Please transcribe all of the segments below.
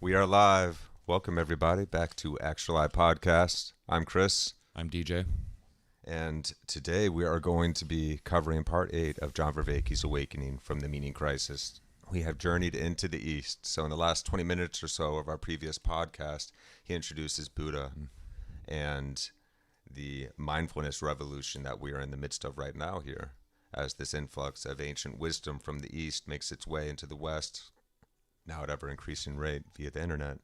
We are live. Welcome, everybody, back to Actuali Podcast. I'm Chris, I'm DJ. and today we are going to be covering part 8 of John Vervaeke's Awakening from the Meaning Crisis. We have journeyed into the East. So in the last 20 minutes or so of our previous podcast, he introduces Buddha and the mindfulness revolution that we are in the midst of right now here, as this influx of ancient wisdom from the East makes its way into the West, now at ever increasing rate via the internet,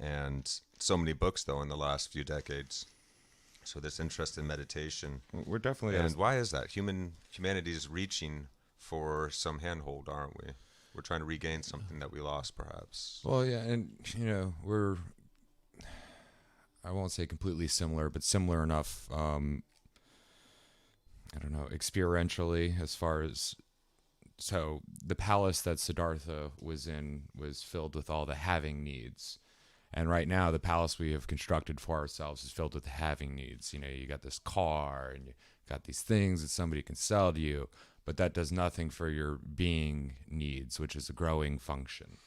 and so many books though in the last few decades. So this interest in meditation, We're definitely and why is that? Humanity is reaching for some handhold, aren't we? We're trying to regain something that we lost, perhaps. well, yeah, and we're I won't say completely similar, but similar enough. I don't know, experientially, as far as so the palace that Siddhartha was in was filled with all the having needs. And right now, the palace we have constructed for ourselves is filled with having needs. You got this car and you got these things that somebody can sell to you, but that does nothing for your being needs, which is a growing function.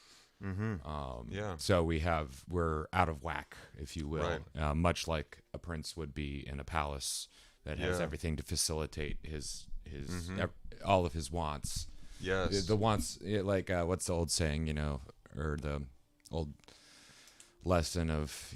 Mm-hmm. Yeah. So we're out of whack, if you will, Right. much like a prince would be in a palace that has Yeah. everything to facilitate his Mhm. all of his wants. Yes. The wants, like what's the old saying, or the old lesson of,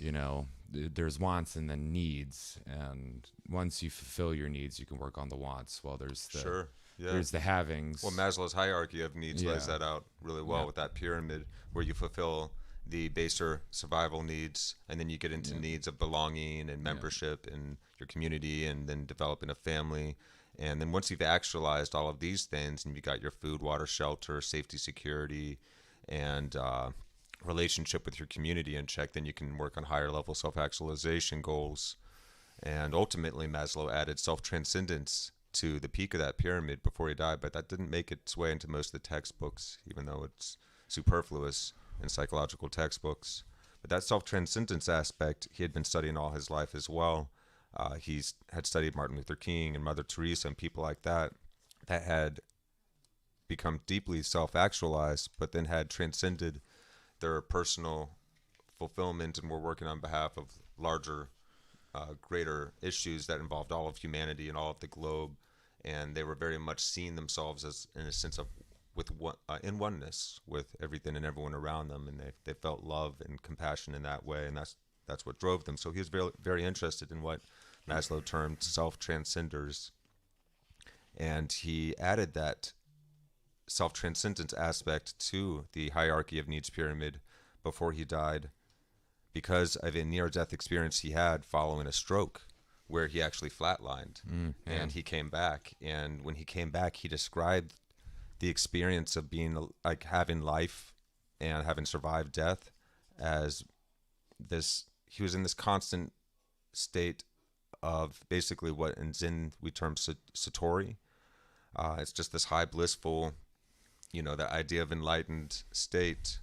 there's wants and then needs, and once you fulfill your needs, you can work on the wants. Well, Sure. Yeah. there's the havings. Well, Maslow's hierarchy of needs lays Yeah. that out really well Yeah. with that pyramid, where you fulfill the baser survival needs, and then you get into Yeah. needs of belonging and Yeah. membership in your community, and then developing a family. And then once you've actualized all of these things, and you got your food, water, shelter, safety, security, and relationship with your community in check, then you can work on higher level self-actualization goals. And ultimately, Maslow added self-transcendence to the peak of that pyramid before he died, but that didn't make its way into most of the textbooks, even though it's superfluous in psychological textbooks. But that self-transcendence aspect, he had been studying all his life as well. He's had studied Martin Luther King and Mother Teresa and people like that had become deeply self-actualized, but then had transcended their personal fulfillment and were working on behalf of larger greater issues that involved all of humanity and all of the globe, and they were very much seeing themselves as in a sense of in oneness with everything and everyone around them, and they felt love and compassion in that way, and that's what drove them. So he was very very interested in what Maslow termed self-transcenders, and he added that self-transcendence aspect to the hierarchy of needs pyramid before he died, because of a near-death experience he had following a stroke where he actually flatlined. Yeah. And he came back. And when he came back, he described the experience of being like having life and having survived death as this. He was in this constant state of basically what in Zen we term satori. It's just this high blissful, the idea of enlightened state,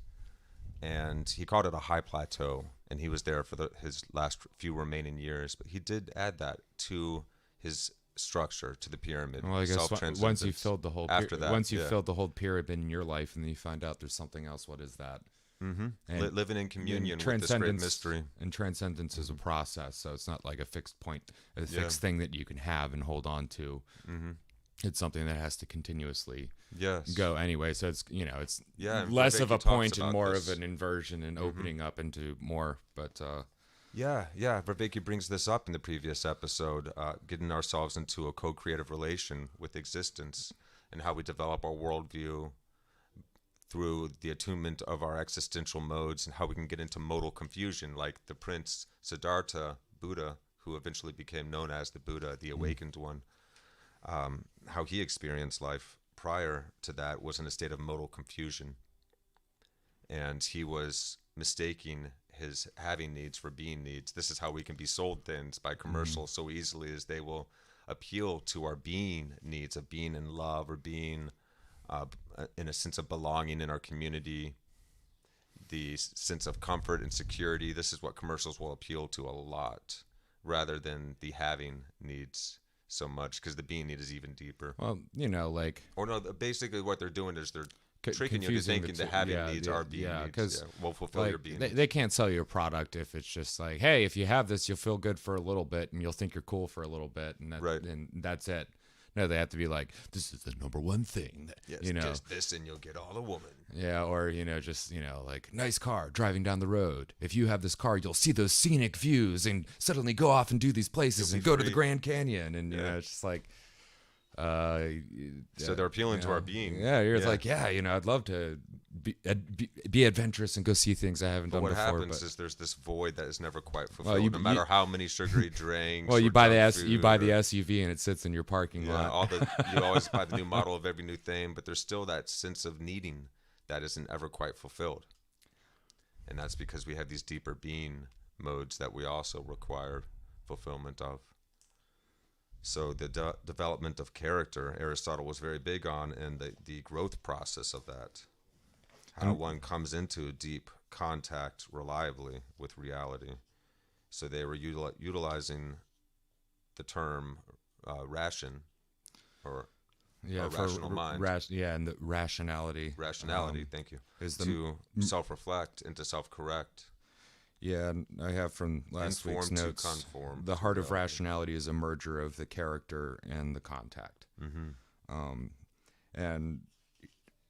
and he called it a high plateau, and he was there for his last few remaining years. But he did add that to his structure, to the pyramid. Well, I guess once you filled the whole after that, once you filled the whole pyramid in your life, and then you find out there's something else. What is that? Mm-hmm. Living in communion with this great mystery. And transcendence is a process, so it's not like a fixed point, a fixed thing that you can have and hold on to. Mm-hmm. It's something that has to continuously Yes. go anyway. So it's it's and less of Vervaeke a point talks and about more this. of an inversion and opening up into more. But Yeah. Vervaeke brings this up in the previous episode, getting ourselves into a co-creative relation with existence and how we develop our worldview through the attunement of our existential modes, and how we can get into modal confusion, like the prince Siddhartha, Buddha, who eventually became known as the Buddha, the awakened one. How he experienced life prior to that was in a state of modal confusion, and he was mistaking his having needs for being needs. This is how we can be sold things by commercials so easily, as they will appeal to our being needs of being in love, or being in a sense of belonging in our community, the sense of comfort and security. This is what commercials will appeal to a lot, rather than the having needs so much, because the being need is even deeper. well, Or no, basically what they're doing is they're tricking you into confusing thinking that having needs are being needs. because Will fulfill your being needs. they can't sell you a product if it's just like, hey, if you have this, you'll feel good for a little bit and you'll think you're cool for a little bit, and Right. and that's it. No, they have to be like, this is the number one thing that, Yes, you know, just this and you'll get all the woman. yeah, or just like, nice car driving down the road. If you have this car, you'll see those scenic views and suddenly go off and do these places You'll and be go to the free. Grand Canyon, and Yeah. it's just like, So they're appealing to our being. Yeah, you're like, I'd love to be adventurous and go see things I haven't But done what before. happens but is there's this void that is never quite fulfilled, you- no matter how many sugary drinks. well, you or buy the junk you food buy the or- SUV and it sits in your parking Yeah, lot. you always buy the new model of every new thing, but there's still that sense of needing that isn't ever quite fulfilled. And that's because we have these deeper being modes that we also require fulfillment of. So the development of character, Aristotle was very big on, and the growth process of that. How one comes into deep contact reliably with reality. So they were utilizing the term ration, or Yeah, a rational mind. And the rationality. Thank you. Is to self-reflect and to self-correct. Yeah, and I have from last Inform week's to notes. conform The to heart of reality. rationality is a merger of the character and the contact. And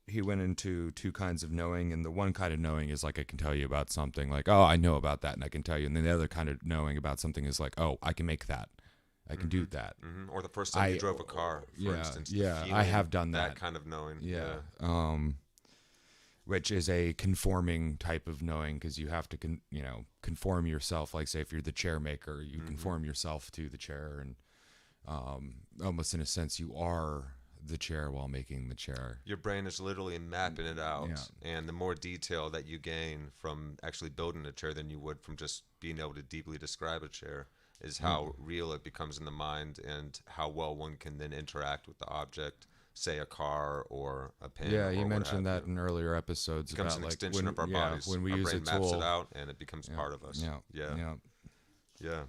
he went into two kinds of knowing, and the one kind of knowing is like, I can tell you about something, like, oh, I know about that, and I can tell you. And then the other kind of knowing about something is like, oh, I can make that. I can do that. Or the first time you drove a car, for instance. the I feeling, have done that that. kind of knowing. Yeah. Which is a conforming type of knowing, because you have to, conform yourself. Like, say, if you're the chair maker, you conform yourself to the chair, and almost in a sense, you are the chair while making the chair. Your brain is literally mapping it out. Yeah. And the more detail that you gain from actually building a chair than you would from just being able to deeply describe a chair is how real it becomes in the mind, and how well one can then interact with the object, say a car or a pen. Yeah, or you what mentioned have that you. in earlier episodes It becomes about an like extension of our bodies. when we our use brain a maps tool. it out, and it becomes part of us. Yeah.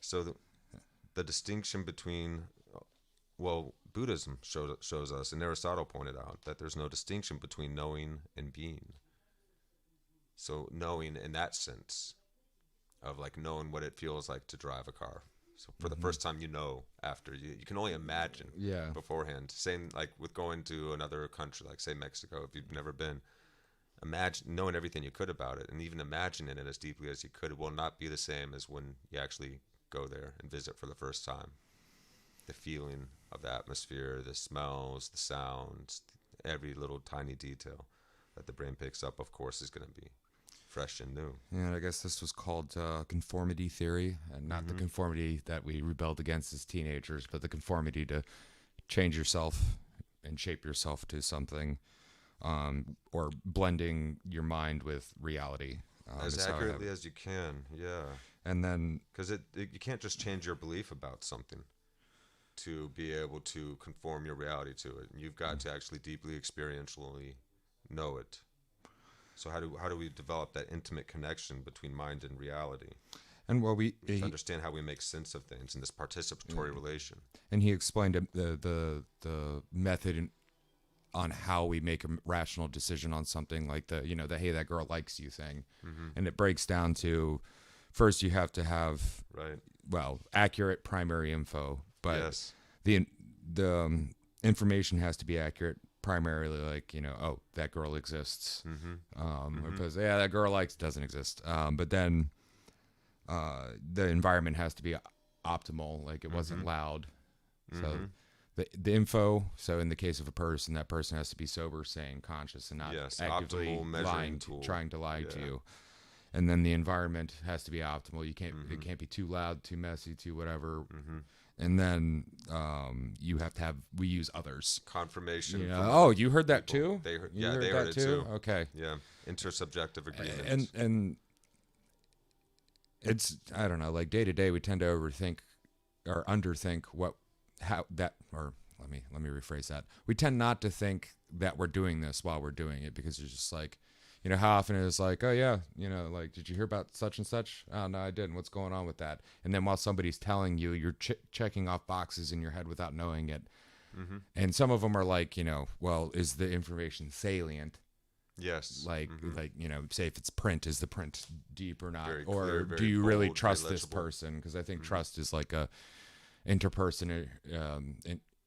So the distinction between, Buddhism shows us, and Aristotle pointed out, that there's no distinction between knowing and being. So knowing in that sense of like knowing what it feels like to drive a car. So for the first time, after you can only imagine beforehand. Same like with going to another country, like say Mexico, if you've never been. Imagine knowing everything you could about it, and even imagining it as deeply as you could will not be the same as when you actually go there and visit for the first time. The feeling of the atmosphere, the smells, the sounds, every little tiny detail that the brain picks up, of course, is going to be fresh and new. Yeah, I guess this was called conformity theory, and not the conformity that we rebelled against as teenagers, but the conformity to change yourself and shape yourself to something, or blending your mind with reality. As accurately as you can, yeah. And then, because you can't just change your belief about something to be able to conform your reality to it. You've got to actually deeply experientially know it. So how do we develop that intimate connection between mind and reality? and well, To understand how we make sense of things in this participatory relation. and he explained the method on how we make a rational decision on something, like the hey, that girl likes you thing. And it breaks down to, first you have to have accurate primary info, but Yes. the information has to be accurate primarily, like that girl exists, because that girl doesn't exist, but then the environment has to be optimal, like it wasn't loud. So the info, so in the case of a person, that person has to be sober, sane, conscious, and not actively optimal measuring lying, tool. trying to lie to you. And then the environment has to be optimal. You can't it can't be too loud, too messy, too whatever. And then we use others. Confirmation. You heard that people. too? They heard, You they heard it too. Okay. Yeah, intersubjective agreement. And it's, I don't know, like day to day we tend to overthink or underthink let me rephrase that. We tend not to think that we're doing this while we're doing it, because it's just like, how often it's like, oh yeah, like, did you hear about such and such? Oh no, I didn't. What's going on with that? And then while somebody's telling you, you're checking off boxes in your head without knowing it. Mm-hmm. And some of them are like, well, is the information salient? Yes. Like, Mm-hmm. say if it's print, is the print deep or not? Very Or clear, do very you really bold, trust very this legible. person? Because I think Mm-hmm. trust is like a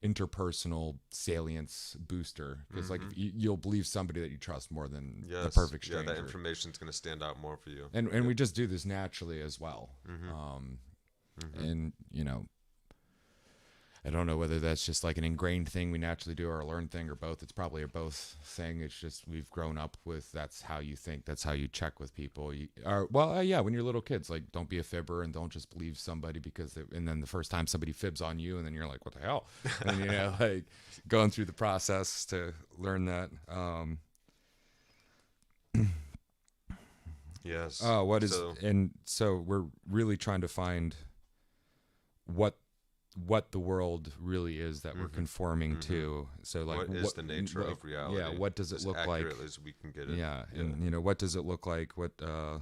interpersonal salience booster. Because like Mm-hmm. you'll believe somebody that you trust more than the Yes. perfect Yeah, that stranger. information's going to stand out more for you. And Yep. we just do this naturally as well. Mm-hmm. Mm-hmm. And I don't know whether that's just like an ingrained thing we naturally do or a learned thing or both. It's probably a both thing. It's just we've grown up with that's how you think. That's how you check with people. Yeah, when you're little kids, like don't be a fibber and don't just believe somebody and then the first time somebody fibs on you and then you're like, what the hell? And like going through the process to learn that. Yes. So we're really trying to find what the world really is that we're conforming to. So like what is the nature of reality? Yeah, what does it look like? As accurately as we can get it. Yeah, and what does it look like? So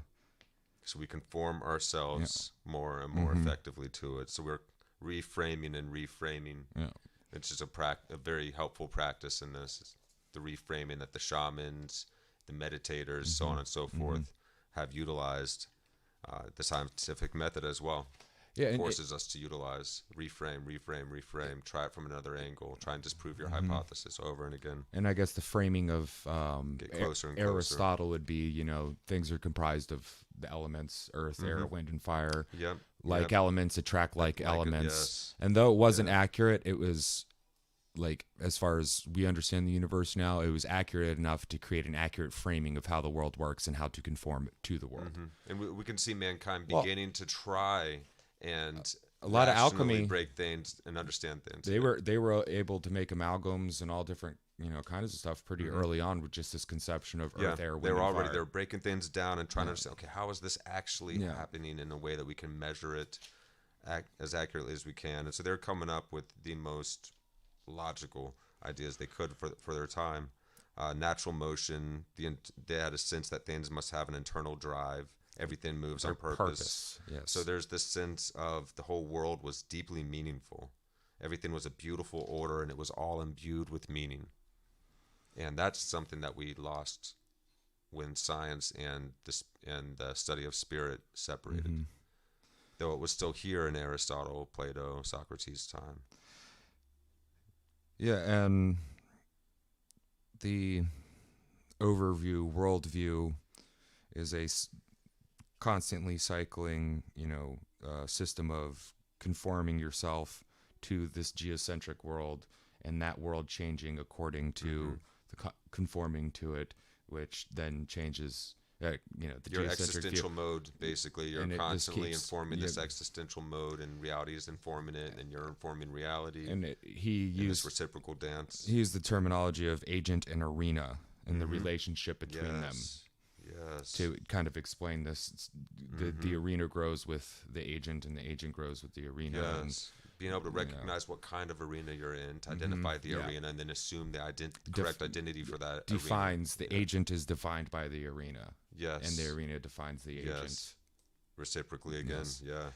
we conform ourselves more and more effectively to it. So we're reframing and reframing. Yeah. It's just a very helpful practice in this. The reframing that the shamans, the meditators, so on and so forth, have utilized the scientific method as well. Yeah, It forces us to utilize reframe, try it from another angle, try and disprove your hypothesis over and again. and I guess the framing of Get closer and closer. Aristotle would be, things are comprised of the elements: earth, air, wind, and fire. Yep. Like elements attract like elements. Yes. And though it wasn't accurate, it was like, as far as we understand the universe now, it was accurate enough to create an accurate framing of how the world works and how to conform to the world. And we can see mankind beginning to try and a lot of rationally alchemy break things and understand things. They were able to make amalgams and all different kinds of stuff pretty early on with just this conception of earth, air, wind, and fire. They were breaking things down and trying to understand, okay, how is this actually happening in a way that we can measure it as accurately as we can. And so they're coming up with the most logical ideas they could for their time. Natural motion, they had a sense that things must have an internal drive. Everything moves on purpose. Yes. So there's this sense of the whole world was deeply meaningful. Everything was a beautiful order, and it was all imbued with meaning. And that's something that we lost when science and the study of spirit separated. Though it was still here in Aristotle, Plato, Socrates' time. Yeah, and the worldview is a constantly cycling, system of conforming yourself to this geocentric world, and that world changing according to the conforming to it, which then changes. The your geocentric existential view. mode, basically, you're constantly informing this existential mode, and reality is informing it, and you're informing reality. And he used this reciprocal dance. He used the terminology of agent and arena and the relationship between them. Yes. To kind of explain this, the arena grows with the agent, and the agent grows with the arena. Yes. And, being able to recognize what kind of arena you're in, to identify the arena, and then assume the correct identity for that defines arena. The agent is defined by the arena. Yes. And the arena defines the agent. Yes. Reciprocally again. Yes. Yeah.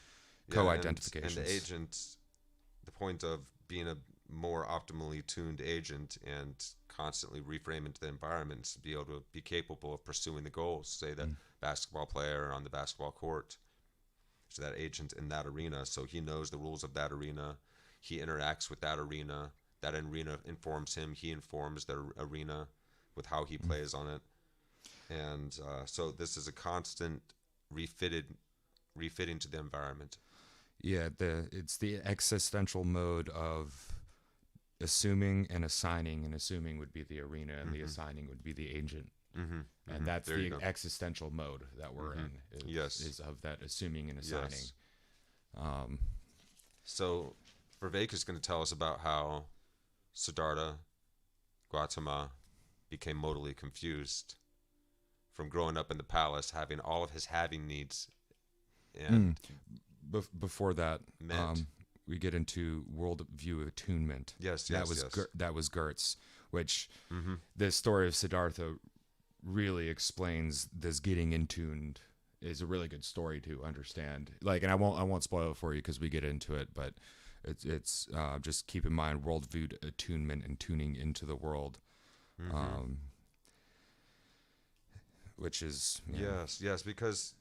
Co-identifications. And the agent, the point of being a more optimally tuned agent and constantly reframing to the environment is to be able to be capable of pursuing the goals. Say the basketball player on the basketball court. So that agent in that arena, so he knows the rules of that arena. He interacts with that arena. That arena informs him. He informs the arena with how he plays on it. And so this is a constant refitting to the environment. Yeah, it's the existential mode of assuming and assigning, and assuming would be the arena, and the assigning would be the agent. And that's the existential mode that we're in. Is of that assuming and assigning. Yes. So Vervaeke is going to tell us about how Siddhartha Gautama became modally confused from growing up in the palace, having all of his having needs. And before that, we get into worldview attunement. That was Gertz, which the story of Siddhartha really explains this getting in tuned is a really good story to understand. Like, and I won't spoil it for you because we get into it, but It's just keep in mind worldview attunement and tuning into the world, um, which is Yes, because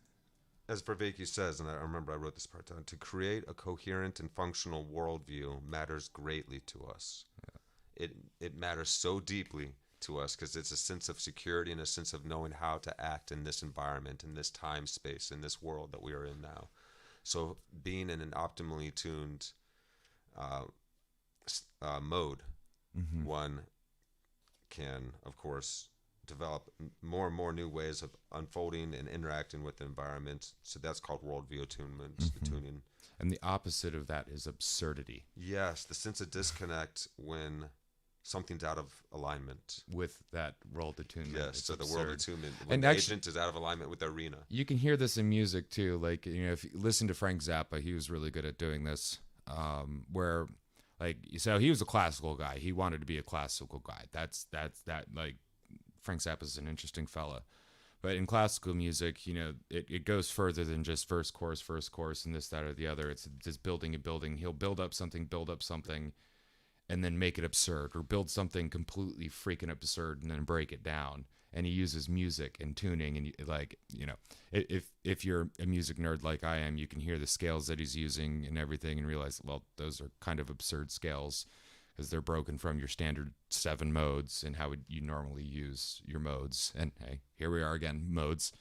as Vervaeke says, and I remember I wrote this part down, to create a coherent and functional worldview matters greatly to us. It matters so deeply to us because it's a sense of security and a sense of knowing how to act in this environment, in this time space, in this world that we are in now. So being in an optimally tuned uh, mode, one can, of course, develop more and more new ways of unfolding and interacting with the environment. So that's called worldview attunement, tuning. and the opposite of that is absurdity Yes, the sense of disconnect when something's out of alignment. with that world attunement. Yes, It's so the absurd. world attunement, when And the actually, agent is out of alignment with the arena. you can hear this in music too. Like, if you listen to Frank Zappa, he was really good at doing this. Where, like, so he was a classical guy. He wanted to be a classical guy. That's that. Like, Frank Zappa's an interesting fella. But in classical music, it goes further than just verse, chorus, and this, that, or the other. It's just building and building. He'll build up something, and then make it absurd, or build something completely freaking absurd and then break it down. And he uses music and tuning, and if you're a music nerd like I am, you can hear the scales that he's using and everything, and realize, well, those are kind of absurd scales because they're broken from your standard 7 modes and how would you normally use your modes. And hey, here we are again, modes.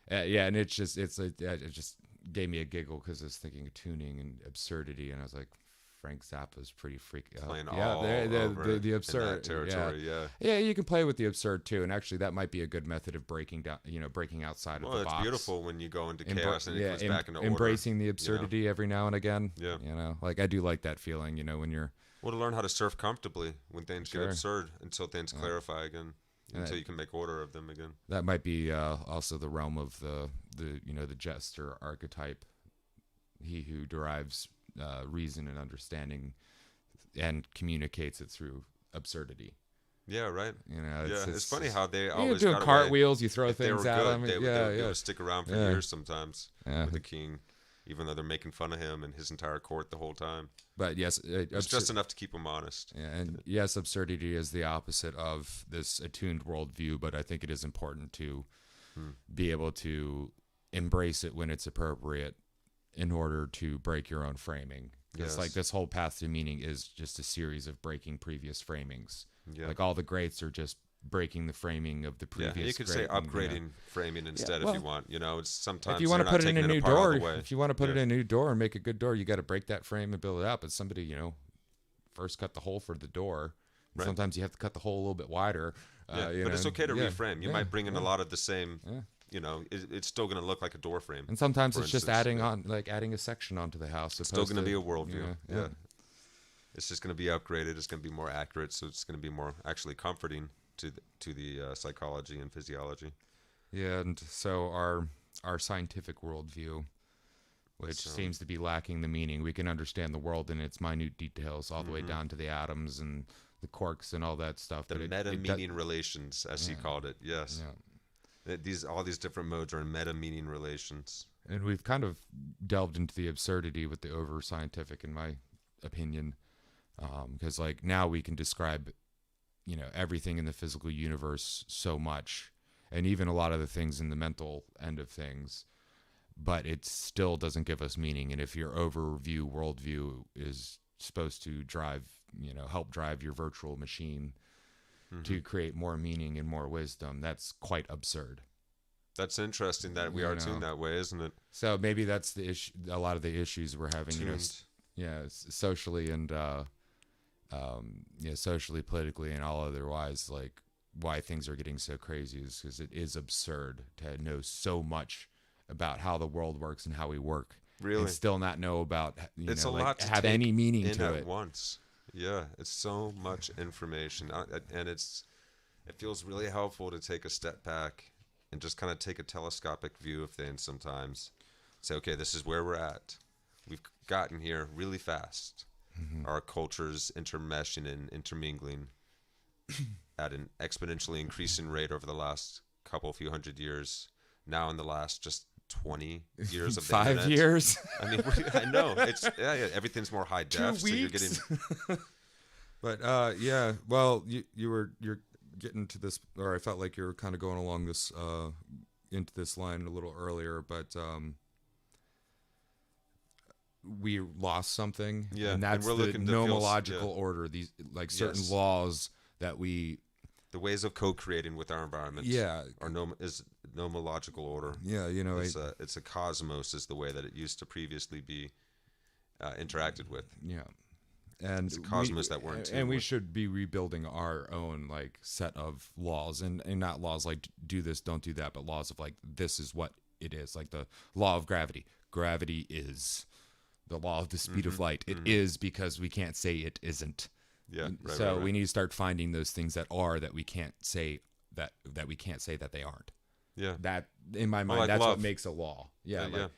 And it just gave me a giggle because I was thinking of tuning and absurdity, and I was like, Frank Zappa's pretty freaky. Playing Yeah, all the over absurd in that territory, yeah. Yeah, you can play with the absurd too, and actually that might be a good method of breaking down, breaking outside of Well, the it's box. beautiful when you go into chaos and it comes back into order. Embracing the absurdity every now and again. Yeah. Like I do like that feeling, when you're. Well, to learn how to surf comfortably when things Sure. get absurd until things clarify again, until you can make order of them again. That might be also the realm of the jester archetype, he who derives reason and understanding and communicates it through absurdity. Yeah, right. It's funny it's how they you're always doing got away. cartwiels, you throw If they were things at good, them. they would stick around for years sometimes with the king, even though they're making fun of him and his entire court the whole time. But yes, It's just enough to keep him honest. Yeah, and yes, absurdity is the opposite of this attuned worldview, but I think it is important to be able to embrace it when it's appropriate in order to break your own framing. Because like this whole path to meaning is just a series of breaking previous framings. Yeah. Like all the greats are just breaking the framing of the previous. Yeah, you could say upgrading framing instead if you want. It's sometimes if you want to put it in a new door, if you want to put it in a new door and make a good door, you got to break that frame and build it up. But somebody, first cut the hole for the door. Right. Sometimes you have to cut the hole a little bit wider. But it's okay to reframe. You might bring in a lot of the same. It's still going to look like a door frame. And sometimes it's just adding a section onto the house. It's still going to be a worldview. Yeah. It's just going to be upgraded. It's going to be more accurate. So it's going to be more actually comforting to the psychology and physiology. Yeah, and so our scientific worldview, which seems to be lacking the meaning. We can understand the world in its minute details, all the way down to the atoms and the quarks and all that stuff. The meta-meaning relations, as he called it. Yes. Yeah. All these different modes are in meta-meaning relations. And we've kind of delved into the absurdity with the over-scientific, in my opinion, because like now we can describe, everything in the physical universe so much, and even a lot of the things in the mental end of things, but it still doesn't give us meaning. And if your worldview is supposed to help drive your virtual machine to create more meaning and more wisdom, that's quite absurd. That's interesting that we are tuned that way, isn't it? So maybe that's the issue. A lot of the issues we're having, socially and socially, politically, and all otherwise, like why things are getting so crazy is because it is absurd to know so much about how the world works and how we work, and still not know about it's a lot to have take any meaning in to at it once. Yeah, it's so much information, and it feels really helpful to take a step back and just kind of take a telescopic view of things sometimes. Say, okay, this is where we're at. We've gotten here really fast. Our cultures intermeshing and intermingling at an exponentially increasing rate over the last few hundred years. Now in the last just 20 years of the 5 internet. years. I mean, I know everything's more high 2 def, so you're weeks. getting. But yeah, well, you're getting to this, or I felt like you were kind of going along this into this line a little earlier, but we lost something, Yeah, and that's we're the looking to feel nomological order. These like certain Yes. laws that we, The ways of co-creating with our environment. yeah, Are is nomological order. yeah, you know, It's a cosmos is the way that it used to previously be interacted with. yeah. And It's a cosmos that we're in tune and we with. should be rebuilding our own like set of laws, and not laws like do this, don't do that, but laws of like this is what it is, like the law of gravity. Gravity is the law of the speed of light. It is because we can't say it isn't. Yeah, right, So right. we need to start finding those things that are that we can't say that we can't say that they aren't. Yeah. That in my mind, like that's love. what makes a law. Yeah, Yeah.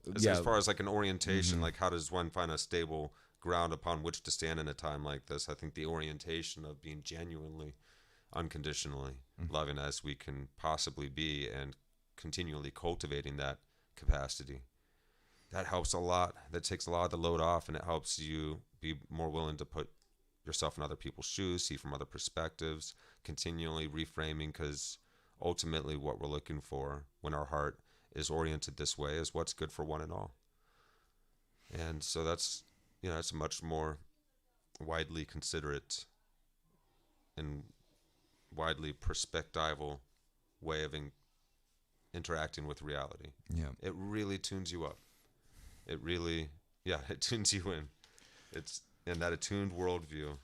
like, As far as like an orientation, like how does one find a stable ground upon which to stand in a time like this? I think the orientation of being genuinely, unconditionally loving as we can possibly be and continually cultivating that capacity. That helps a lot. That takes a lot of the load off, and it helps you be more willing to put yourself in other people's shoes, see from other perspectives, continually reframing, because ultimately what we're looking for when our heart is oriented this way is what's good for one and all. And so that's a much more widely considerate and widely perspectival way of interacting with reality. yeah. It really tunes you up. It really, it tunes you in. And that attuned worldview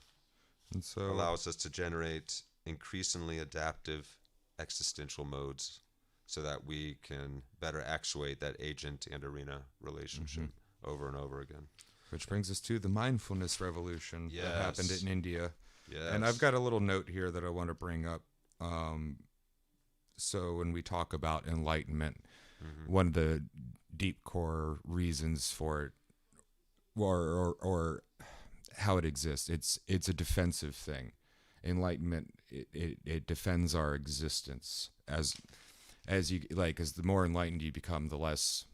And so allows us to generate increasingly adaptive existential modes so that we can better actuate that agent and arena relationship over and over again. which brings us to the mindfulness revolution that happened Yes. in India. Yes. And I've got a little note here that I want to bring up. So when we talk about enlightenment, one of the deep core reasons for it, or how it exists, it's a defensive thing. Enlightenment, it defends our existence as you like, as the more enlightened you become, the less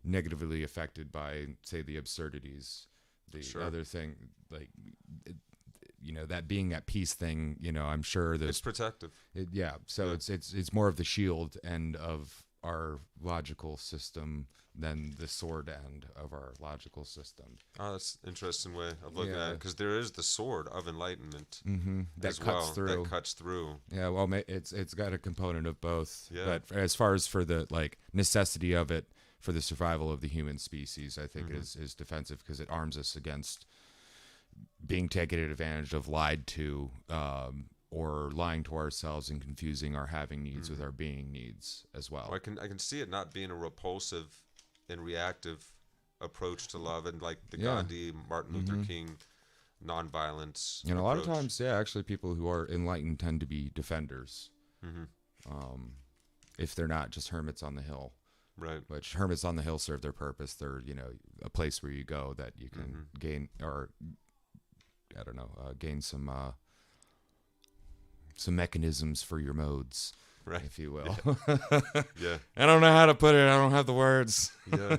negatively affected by, say, the absurdities, the other thing, like that being at peace thing. I'm sure It's there's protective. so it's more of the shield end of our logical system than the sword end of our logical system. Oh, that's an interesting way of looking at Yeah. it, because there is the sword of enlightenment That as cuts well. through. That cuts through. Yeah, well, it's got a component of both. Yeah. But as far as for the like necessity of it for the survival of the human species, I think is defensive, because it arms us against being taken advantage of, lied to, or lying to ourselves and confusing our having needs with our being needs as well. Well, I can see it not being a repulsive and reactive approach to love, and like the Gandhi, Martin Luther King, nonviolence. And a lot of approach. times, actually, people who are enlightened tend to be defenders. If they're not just hermits on the hill. Right. Which hermits on the hill serve their purpose. They're, a place where you go that you can gain, or I don't know, gain some mechanisms for your modes, Right. if you will. Yeah. I don't know how to put it. I don't have the words. Yeah.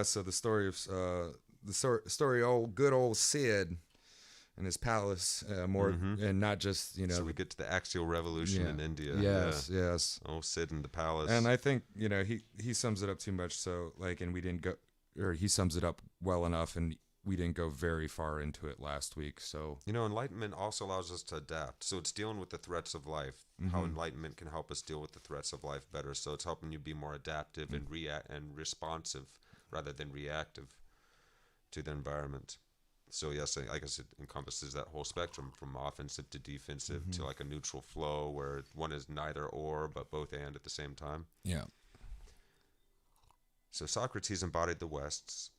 So the story of story of good old Sid and his palace, and not just So we get to the Axial Revolution in India. Yes, yes. Oh, Sid in the palace. And I think he sums it up too much. So and we didn't go, or he sums it up well enough, and we didn't go very far into it last week. So enlightenment also allows us to adapt. So it's dealing with the threats of life. How enlightenment can help us deal with the threats of life better. So it's helping you be more adaptive and responsive rather than reactive to the environment. So yes, I guess it encompasses that whole spectrum from offensive to defensive to like a neutral flow where one is neither or but both and at the same time. yeah, So Socrates embodied the West's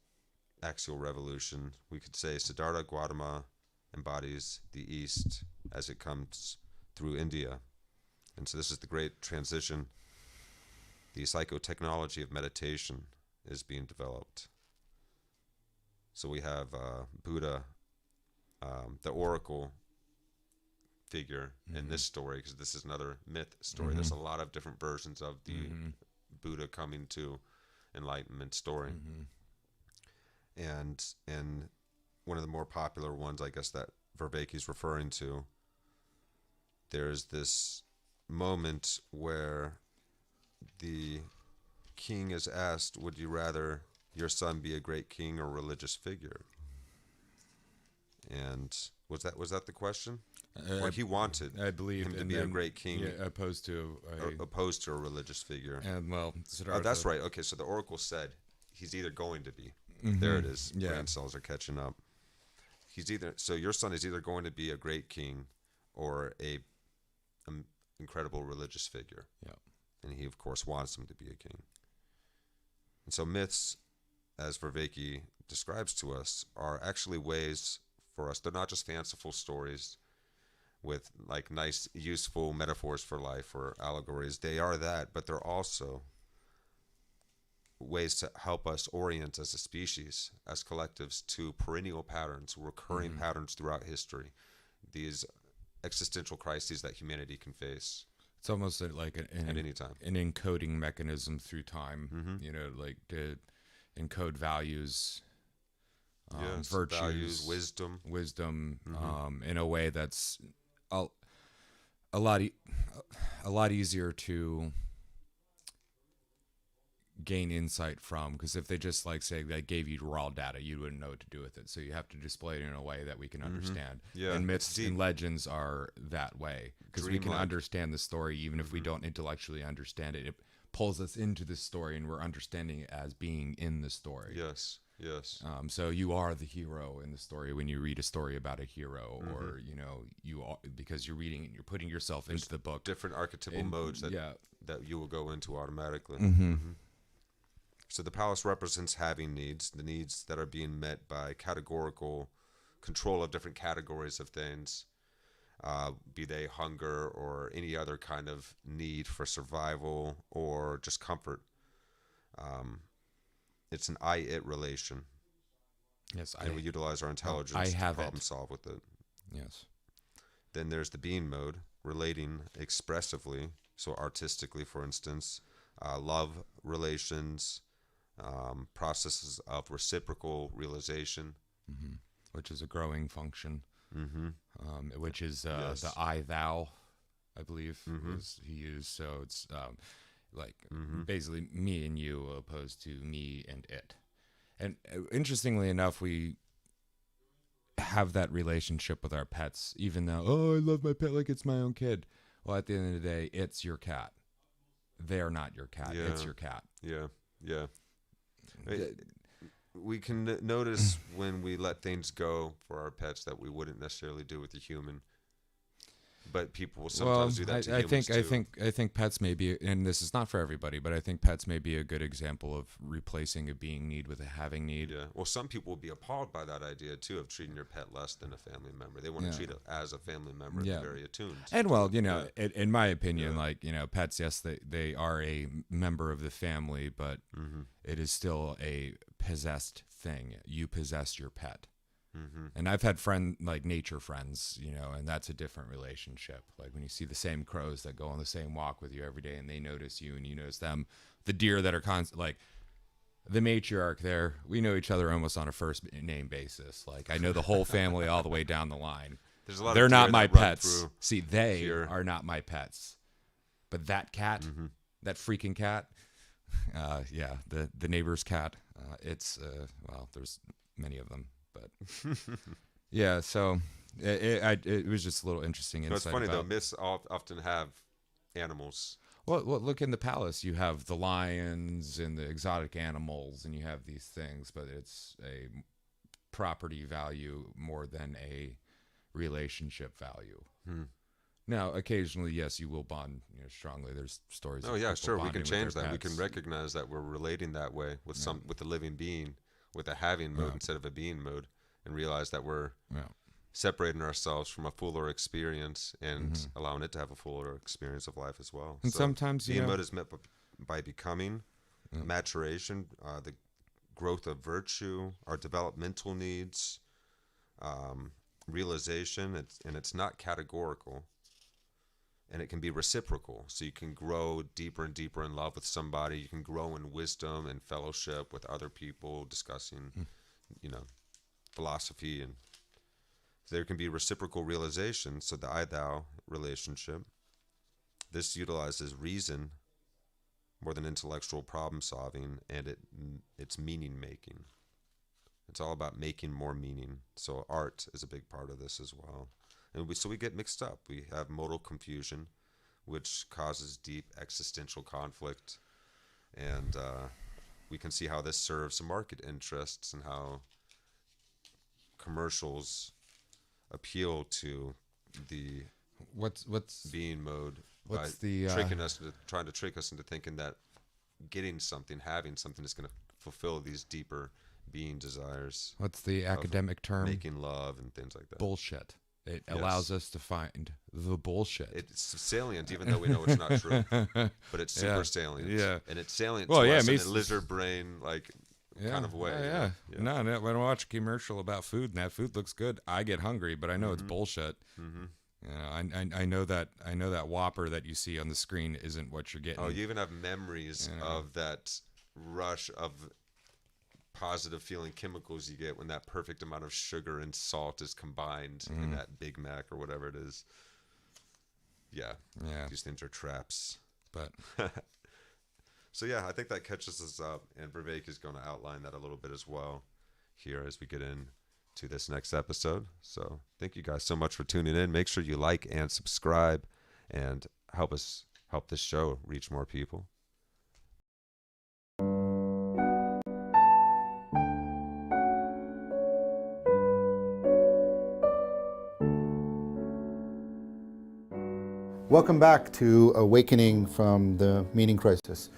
axial revolution. We could say Siddhartha Gautama embodies the East as it comes through India. And so this is the great transition. The psychotechnology of meditation is being developed. So we have Buddha, the oracle figure in this story, because this is another myth story. There's a lot of different versions of the Buddha coming to enlightenment story. And one of the more popular ones, I guess, that Vervaeke is referring to, there's this moment where the king is asked, would you rather your son be a great king or religious figure? And was that the question? Or he wanted, I believe, him to be a great king, opposed to a religious figure. And well, Oh, that's right. Okay, so the oracle said he's either going to be. There it is. Brain cells are catching up. So your son is either going to be a great king or a incredible religious figure. Yeah. And he, of course, wants him to be a king. And so myths, as Vervaeke describes to us, are actually ways for us. They're not just fanciful stories with like nice, useful metaphors for life or allegories. They are that, but they're also ways to help us orient as a species, as collectives, to perennial patterns, recurring patterns throughout history, these existential crises that humanity can face. It's almost like at any time, an encoding mechanism through time, like to encode values, virtues, values, wisdom, in a way that's a lot easier to gain insight from, because if they just like say they gave you raw data, you wouldn't know what to do with it. So you have to display it in a way that we can understand. Yeah, and myths and legends are that way, because we can understand the story even if we don't intellectually understand it. It pulls us into the story, and we're understanding it as being in the story. Yes. So you are the hero in the story when you read a story about a hero, or you are, because you're reading and you're putting yourself into the book. Different archetypal modes that you will go into automatically. So the palace represents having needs, the needs that are being met by categorical control of different categories of things, be they hunger or any other kind of need for survival or just comfort. It's an I-it relation. Yes, and we utilize our intelligence to problem solve with it. Yes. Then there's the being mode, relating expressively, so artistically, for instance, love relations, processes of reciprocal realization, which is a growing function, which is the I-thou, I believe, is he used. So it's basically me and you opposed to me and it. And interestingly enough, we have that relationship with our pets, even though, I love my pet like it's my own kid. Well, at the end of the day, it's your cat. They're not your cat. Yeah. It's your cat. Yeah. We can notice when we let things go for our pets that we wouldn't necessarily do with a human. But people will sometimes do that to humans too. I think pets may be, and this is not for everybody, but I think pets may be a good example of replacing a being need with a having need. Yeah. Well, some people will be appalled by that idea too, of treating your pet less than a family member. They want to treat it as a family member. They're very attuned. And well, in my opinion, pets, yes, they are a member of the family, but it is still a possessed thing. You possess your pet. And I've had nature friends, and that's a different relationship. Like when you see the same crows that go on the same walk with you every day, and they notice you and you notice them, the deer that are like the matriarch there, we know each other almost on a first name basis. Like I know the whole family all the way down the line. There's a lot They're of not my pets. See, they here. are not my pets. But that cat, that freaking cat, the neighbor's cat, it's, there's many of them. But so it was just a little interesting insight. It's funny though, myths often have animals. Well, look in the palace. You have the lions and the exotic animals, and you have these things, but it's a property value more than a relationship value. Now, occasionally, yes, you will bond strongly. There's stories. Oh yeah, sure. We can change that. We can recognize that we're relating that way with with the living being, with a having mode instead of a being mode, and realize that we're separating ourselves from a fuller experience and allowing it to have a fuller experience of life as well. And sometimes being mode is met by becoming, maturation, the growth of virtue, our developmental needs, realization, and it's not categorical, and it can be reciprocal. So you can grow deeper and deeper in love with somebody. You can grow in wisdom and fellowship with other people discussing, you know, philosophy, and there can be reciprocal realization. So the I-thou relationship, this utilizes reason more than intellectual problem solving, and it's meaning making. It's all about making more meaning. So art is a big part of this as well. And we get mixed up. We have modal confusion, which causes deep existential conflict. And we can see how this serves market interests and how commercials appeal to the What's being mode by what's the trying to trick us into thinking that getting something, having something is going to fulfill these deeper being desires. what's the academic term? Making love and things like that. Bullshit. It allows us to find the bullshit. It's salient, even though we know it's not true. But it's super salient. Yeah. And it's salient Well, to yeah, us in it a makes- lizard brain kind of way. Yeah. No, when I watch a commercial about food and that food looks good, I get hungry, but I know it's bullshit. Mm-hmm. You know, I know that Whopper that you see on the screen isn't what you're getting. Oh, you even have memories of that rush of positive feeling chemicals you get when that perfect amount of sugar and salt is combined in that Big Mac or whatever it is. Yeah. These things are traps. But so yeah, I think that catches us up, and Vervaeke is going to outline that a little bit as well here as we get into this next episode. So thank you guys so much for tuning in. Make sure you like and subscribe and help this show reach more people. Welcome back to Awakening from the Meaning Crisis.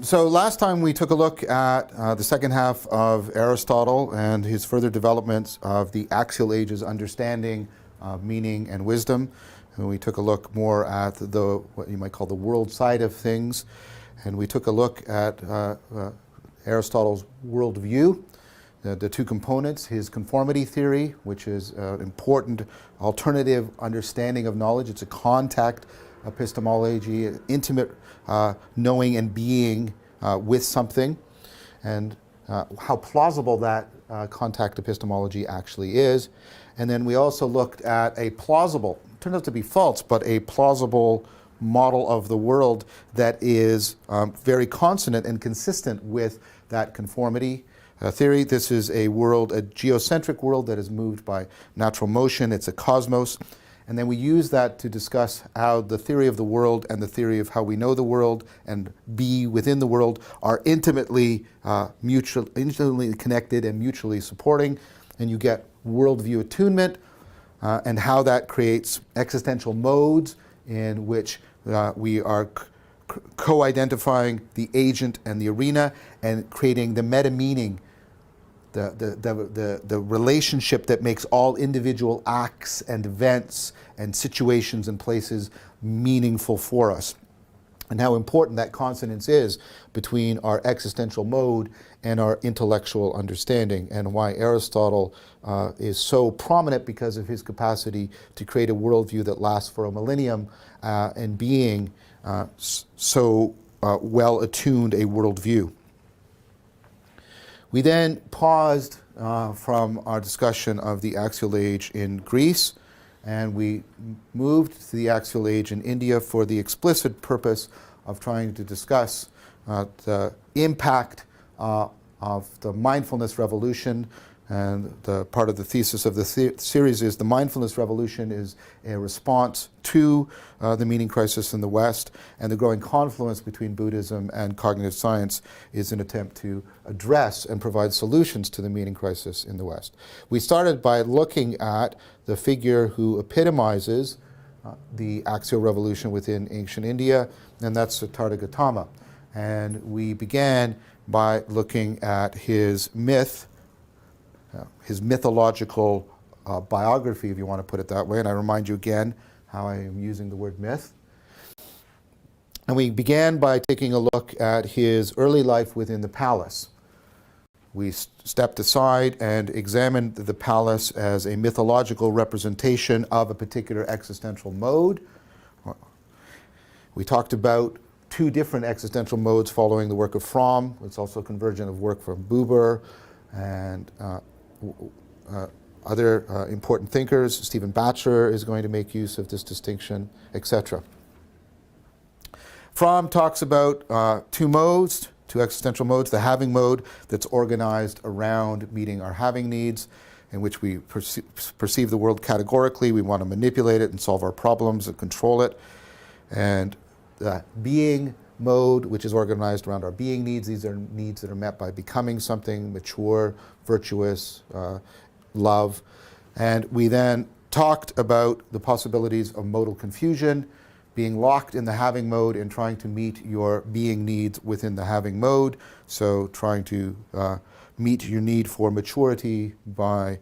So last time we took a look at the second half of Aristotle and his further developments of the Axial Age's understanding of meaning and wisdom. And we took a look more at what you might call the world side of things. And we took a look at Aristotle's worldview, the two components, his conformity theory, which is an important alternative understanding of knowledge. It's a contact epistemology, intimate knowing and being with something, and how plausible that contact epistemology actually is. And then we also looked at a plausible, turned out to be false, but a plausible model of the world that is very consonant and consistent with that conformity theory. This is a world, a geocentric world that is moved by natural motion. It's a cosmos. And then we use that to discuss how the theory of the world and the theory of how we know the world and be within the world are intimately mutually connected and mutually supporting. And you get worldview attunement and how that creates existential modes in which we are co-identifying the agent and the arena and creating the meta-meaning, the relationship that makes all individual acts and events and situations and places meaningful for us. And how important that consonance is between our existential mode and our intellectual understanding, and why Aristotle is so prominent because of his capacity to create a worldview that lasts for a millennium and being so well attuned a worldview. We then paused from our discussion of the Axial Age in Greece, and we moved to the Axial Age in India for the explicit purpose of trying to discuss the impact of the mindfulness revolution. And the part of the thesis of the series is the mindfulness revolution is a response to the meaning crisis in the West, and the growing confluence between Buddhism and cognitive science is an attempt to address and provide solutions to the meaning crisis in the West. We started by looking at the figure who epitomizes the axial revolution within ancient India, and that's Siddhartha Gautama. And we began by looking at his myth, his mythological biography, if you want to put it that way. And I remind you again how I am using the word myth. And we began by taking a look at his early life within the palace. we stepped aside and examined the palace as a mythological representation of a particular existential mode. We talked about two different existential modes following the work of Fromm. It's also convergent of work from Buber and other important thinkers. Stephen Batchelor is going to make use of this distinction, etc. Fromm talks about two modes, two existential modes: the having mode, that's organized around meeting our having needs, in which we perceive the world categorically. We want to manipulate it and solve our problems and control it. And the being mode, which is organized around our being needs. These are needs that are met by becoming something mature, virtuous, love. And we then talked about the possibilities of modal confusion, being locked in the having mode and trying to meet your being needs within the having mode. So trying to meet your need for maturity by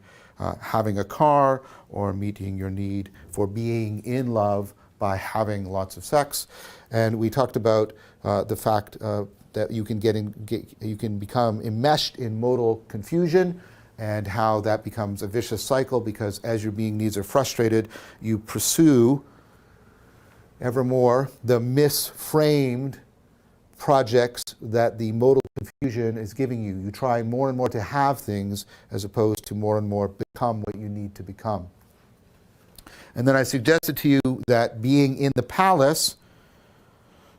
having a car, or meeting your need for being in love by having lots of sex. And we talked about the fact that you can become enmeshed in modal confusion, and how that becomes a vicious cycle, because as your being needs are frustrated, you pursue evermore the misframed projects that the modal confusion is giving you. You try more and more to have things as opposed to more and more become what you need to become. And then I suggested to you that being in the palace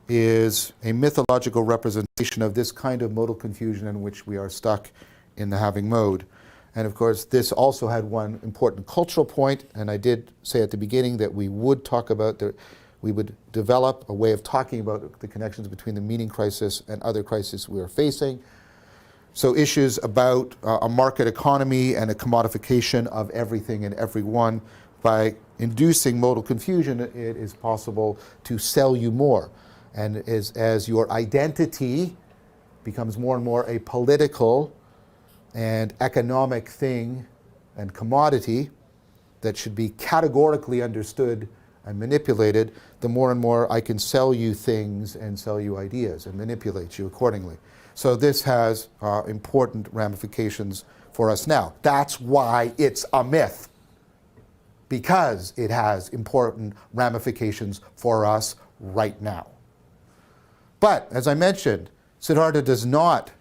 is a mythological representation of this kind of modal confusion in which we are stuck in the having mode. And of course, this also had one important cultural point, and I did say at the beginning that we would talk about we would develop a way of talking about the connections between the meaning crisis and other crises we are facing. So issues about a market economy and a commodification of everything and everyone. By inducing modal confusion, it is possible to sell you more. And as your identity becomes more and more a political and economic thing and commodity that should be categorically understood and manipulated, the more and more I can sell you things and sell you ideas and manipulate you accordingly. So this has important ramifications for us now. That's why it's a myth, because it has important ramifications for us right now. But as I mentioned, Siddhartha does not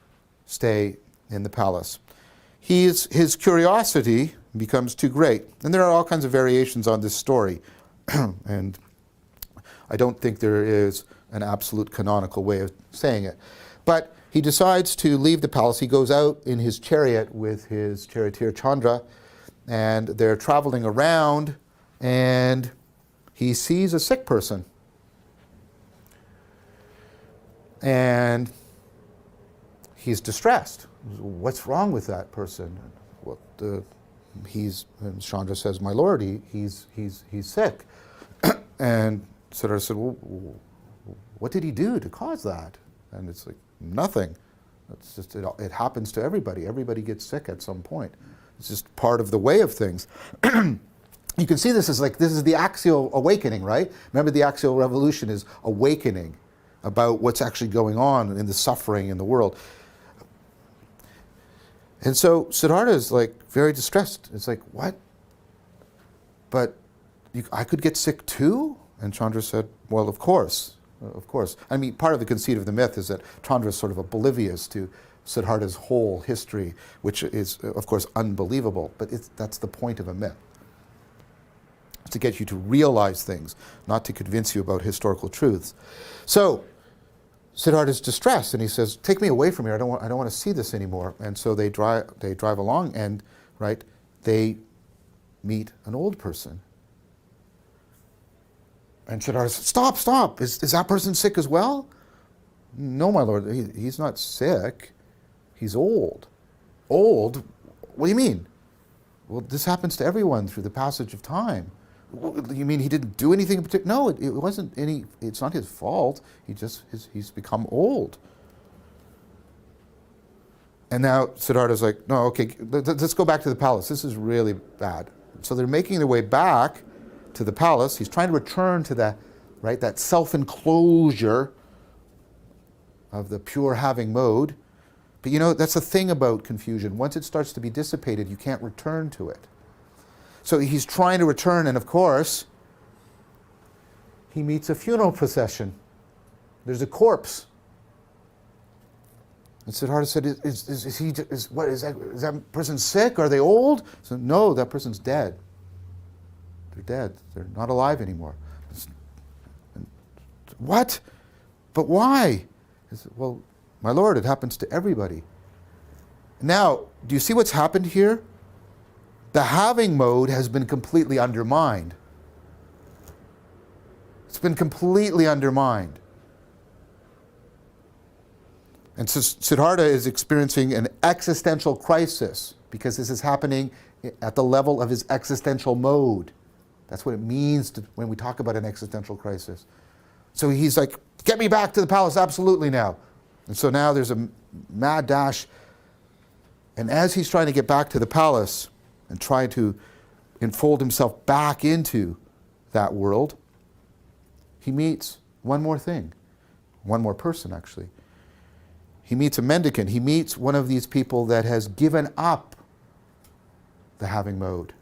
stay in the palace. His curiosity becomes too great. And there are all kinds of variations on this story. And I don't think there is an absolute canonical way of saying it. But he decides to leave the palace. He goes out in his chariot with his charioteer Chandra, and they're traveling around, and he sees a sick person. And he's distressed. What's wrong with that person? And Chandra says, "My lord, he's sick." And Siddhartha said, "Well, what did he do to cause that?" And it's like, "Nothing. It's just it happens to everybody. Everybody gets sick at some point. It's just part of the way of things." You can see this as this is the axial awakening, right? Remember, the axial revolution is awakening about what's actually going on in the suffering in the world. And so Siddhartha is very distressed. It's like, what? But I could get sick too? And Chandra said, well, of course. Of course. I mean, part of the conceit of the myth is that Chandra is sort of oblivious to Siddhartha's whole history, which is, of course, unbelievable. But that's the point of a myth. It's to get you to realize things, not to convince you about historical truths. So Siddhartha is distressed, and he says, "Take me away from here. I don't want to see this anymore." And so they drive along, and they meet an old person. And Siddhartha says, "Stop! Is that person sick as well?" "No, my lord. He's not sick. He's old." "Old? What do you mean?" "Well, this happens to everyone through the passage of time." "You mean he didn't do anything in particular?" "No, it wasn't any. It's not his fault. He's become old." And now Siddhartha's like, "No, okay, let's go back to the palace. This is really bad." So they're making their way back to the palace. He's trying to return to that self-enclosure of the pure having mode. But that's the thing about confusion. Once it starts to be dissipated, you can't return to it. So he's trying to return, and of course, he meets a funeral procession. There's a corpse. And Siddhartha said, is that person sick? Are they old? So, no, that person's dead. They're dead. They're not alive anymore. What? But why? He said, well, my lord, it happens to everybody. Now, do you see what's happened here? The having mode has been completely undermined. It's been completely undermined. And so Siddhartha is experiencing an existential crisis because this is happening at the level of his existential mode. That's what it means when we talk about an existential crisis. So he's like, get me back to the palace absolutely now. And so now there's a mad dash. And as he's trying to get back to the palace and trying to enfold himself back into that world, he meets one more thing, one more person actually. He meets a mendicant. He meets one of these people that has given up the having mode.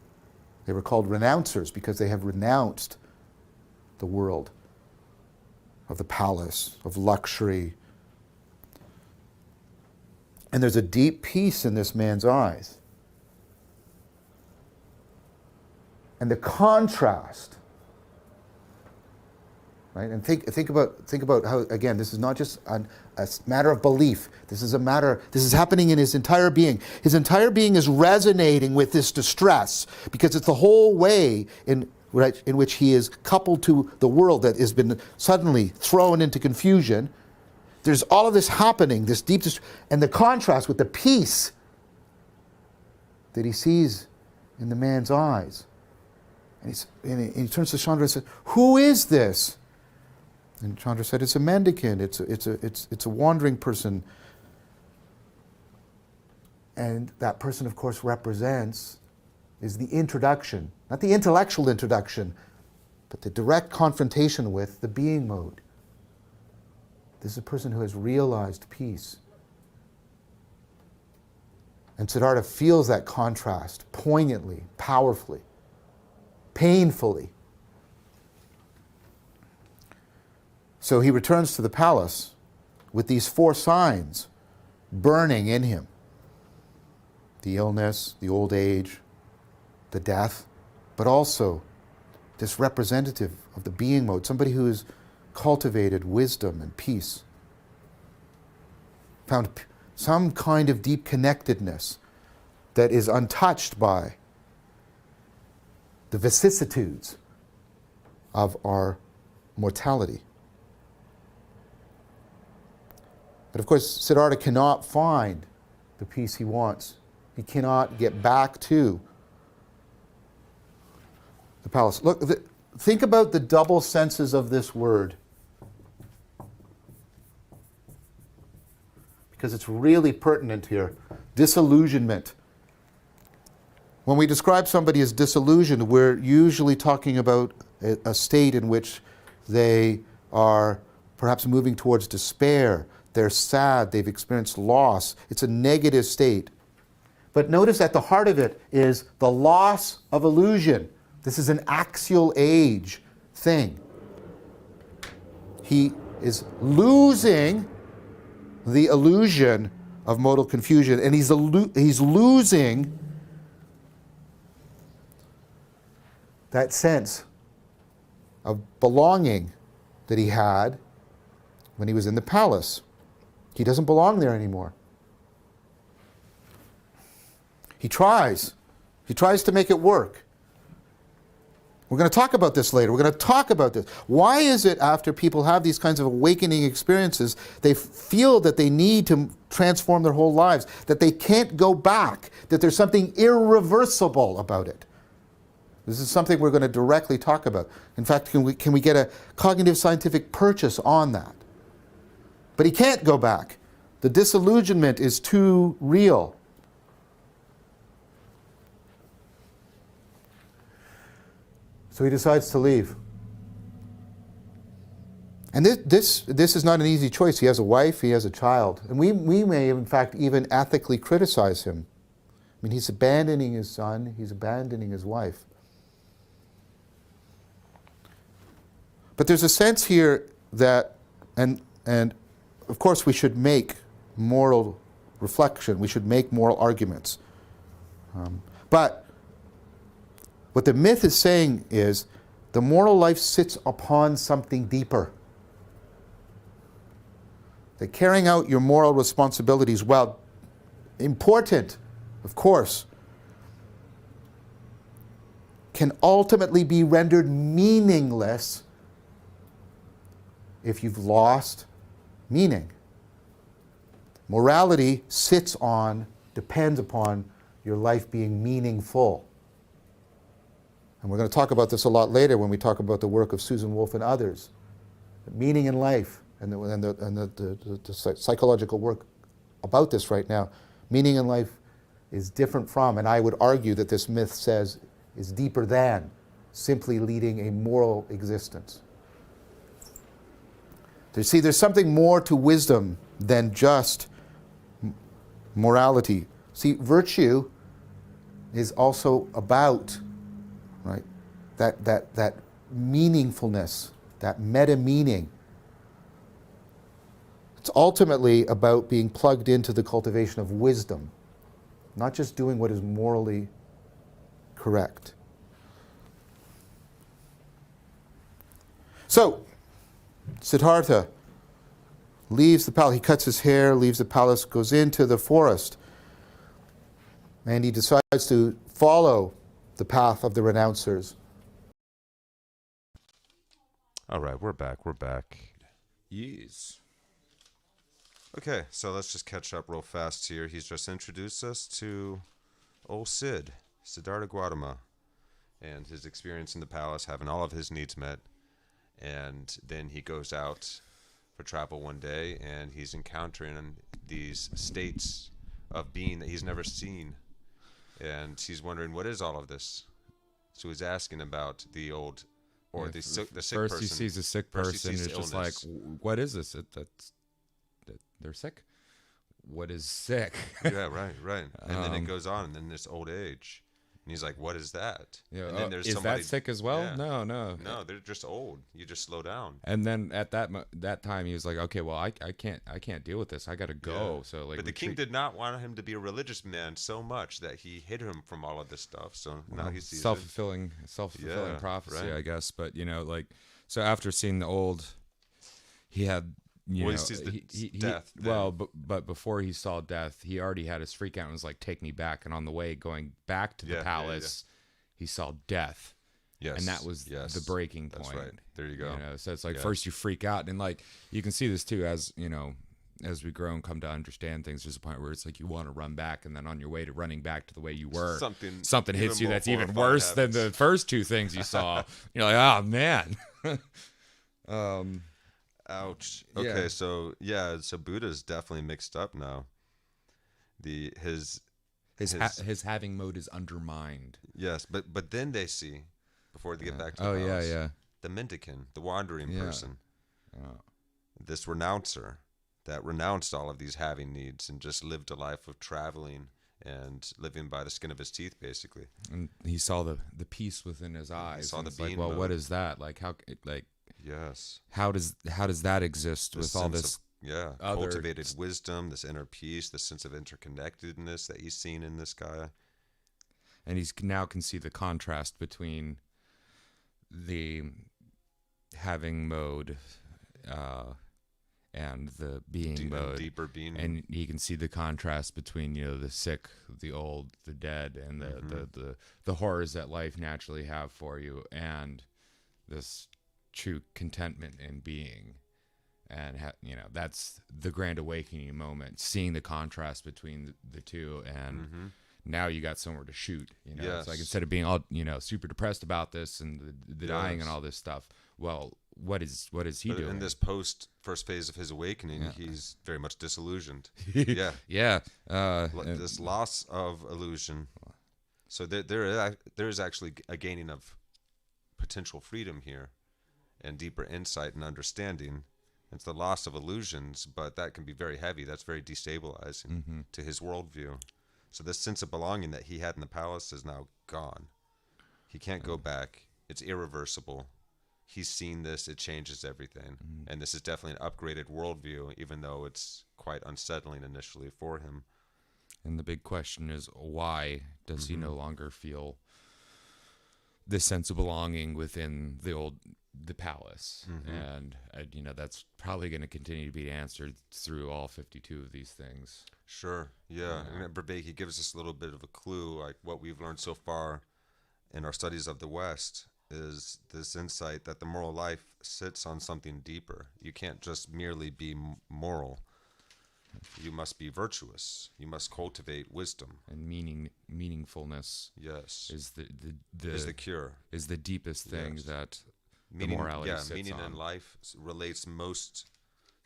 They were called renouncers because they have renounced the world of the palace, of luxury. And there's a deep peace in this man's eyes. And the contrast, right? And think about how, again, this is not just a matter of belief. This is happening in his entire being. His entire being is resonating with this distress because it's the whole way in which he is coupled to the world that has been suddenly thrown into confusion. There's all of this happening, this deep and the contrast with the peace that he sees in the man's eyes. And he turns to Chandra and says, "Who is this?" And Chandra said, "It's a mendicant. It's a wandering person." And that person, of course, is the introduction, not the intellectual introduction, but the direct confrontation with the being mode. This is a person who has realized peace. And Siddhartha feels that contrast poignantly, powerfully, painfully. So he returns to the palace with these 4 signs burning in him. The illness, the old age, the death, but also this representative of the being mode, somebody who has cultivated wisdom and peace, found some kind of deep connectedness that is untouched by the vicissitudes of our mortality. But of course, Siddhartha cannot find the peace he wants. He cannot get back to the palace. Look, think about the double senses of this word, because it's really pertinent here. Disillusionment. When we describe somebody as disillusioned, we're usually talking about a state in which they are perhaps moving towards despair. They're sad, they've experienced loss. It's a negative state. But notice at the heart of it is the loss of illusion. This is an axial age thing. He is losing the illusion of modal confusion, and he's losing that sense of belonging that he had when he was in the palace. He doesn't belong there anymore. He tries to make it work. We're going to talk about this later. We're going to talk about this. Why is it after people have these kinds of awakening experiences, they feel that they need to transform their whole lives, that they can't go back, that there's something irreversible about it? This is something we're going to directly talk about. In fact, can we get a cognitive scientific purchase on that? But he can't go back. The disillusionment is too real. So he decides to leave. And this is not an easy choice. He has a wife, he has a child. And we may, in fact, even ethically criticize him. I mean, he's abandoning his son, he's abandoning his wife. But there's a sense here that, and of course we should make moral reflection, we should make moral arguments. But what the myth is saying is the moral life sits upon something deeper. That carrying out your moral responsibilities, while important, of course, can ultimately be rendered meaningless if you've lost meaning. Morality depends upon your life being meaningful. And we're going to talk about this a lot later when we talk about the work of Susan Wolf and others. Meaning in life and the psychological work about this right now. Meaning in life is different from, and I would argue that this myth says is deeper than, simply leading a moral existence. See, there's something more to wisdom than just morality. See, virtue is also about, right, that meaningfulness, that meta-meaning. It's ultimately about being plugged into the cultivation of wisdom, not just doing what is morally correct. So, Siddhartha leaves the palace. He cuts his hair, leaves the palace, goes into the forest, and he decides to follow the path of the renouncers. All right, we're back. Yes. Okay, so let's just catch up real fast here. He's just introduced us to old Siddhartha Gautama, and his experience in the palace, having all of his needs met. And then he goes out for travel one day, and he's encountering these states of being that he's never seen. And he's wondering, what is all of this? So he's asking about the old, or the sick person. First he sees a sick person, and it's just like, what is this? They're sick? What is sick? Yeah, right. And then it goes on, and then this old age. And he's like, what is that? Yeah, and then there's is somebody, that sick as well? Yeah. No. No, they're just old. You just slow down. And then at that time, he was like, okay, well, I can't deal with this. I got to go. Yeah. So like, but the king did not want him to be a religious man so much that he hid him from all of this stuff. So now he sees self-fulfilling prophecy, right. I guess. But so after seeing the old, he had. He sees death. Well, but before he saw death, he already had his freak out and was like, take me back. And on the way going back to the palace, he saw death. Yes. And that was the breaking point. That's right. There you go. So it's like first you freak out. And like you can see this too as we grow and come to understand things, there's a point where it's like you want to run back, and then on your way to running back to the way you were, something hits you that's even worse than the first two things you saw. You're like, oh man. Ouch. Okay, so Buddha's definitely mixed up now. His having mode is undermined. Yes, but then they see, before they get back to the palace, the mendicant, the wandering person, this renouncer that renounced all of these having needs and just lived a life of traveling and living by the skin of his teeth, basically. And he saw the peace within his eyes. He saw the being mode. What is that? Like how Yes. How does that exist with all this? Cultivated wisdom, this inner peace, this sense of interconnectedness that he's seen in this guy. And he now can see the contrast between the having mode and the being mode, deeper being, and he can see the contrast between the sick, the old, the dead, and the horrors that life naturally have for you, and this true contentment in being. And that's the grand awakening moment, seeing the contrast between the two, and now you got somewhere to shoot. It's like, instead of being all super depressed about this and the dying and all this stuff, well, what is he doing in this first phase of his awakening? He's very much disillusioned. This loss of illusion. So there is actually a gaining of potential freedom here. and deeper insight and understanding. It's the loss of illusions, but that can be very heavy. That's very destabilizing to his worldview. So this sense of belonging that he had in the palace is now gone. He can't go back. It's irreversible. He's seen this. It changes everything. And this is definitely an upgraded worldview, even though it's quite unsettling initially for him. And the big question is, why does he no longer feel this sense of belonging within the palace? And that's probably going to continue to be answered through all 52 of these things. Sure, yeah. And Vervaeke gives us a little bit of a clue, like what we've learned so far in our studies of the West is this insight that the moral life sits on something deeper. You can't just merely be moral. You must be virtuous. You must cultivate wisdom. And meaningfulness, yes, is the cure. Is the deepest thing that meaning, the morality sits meaning on. in life relates most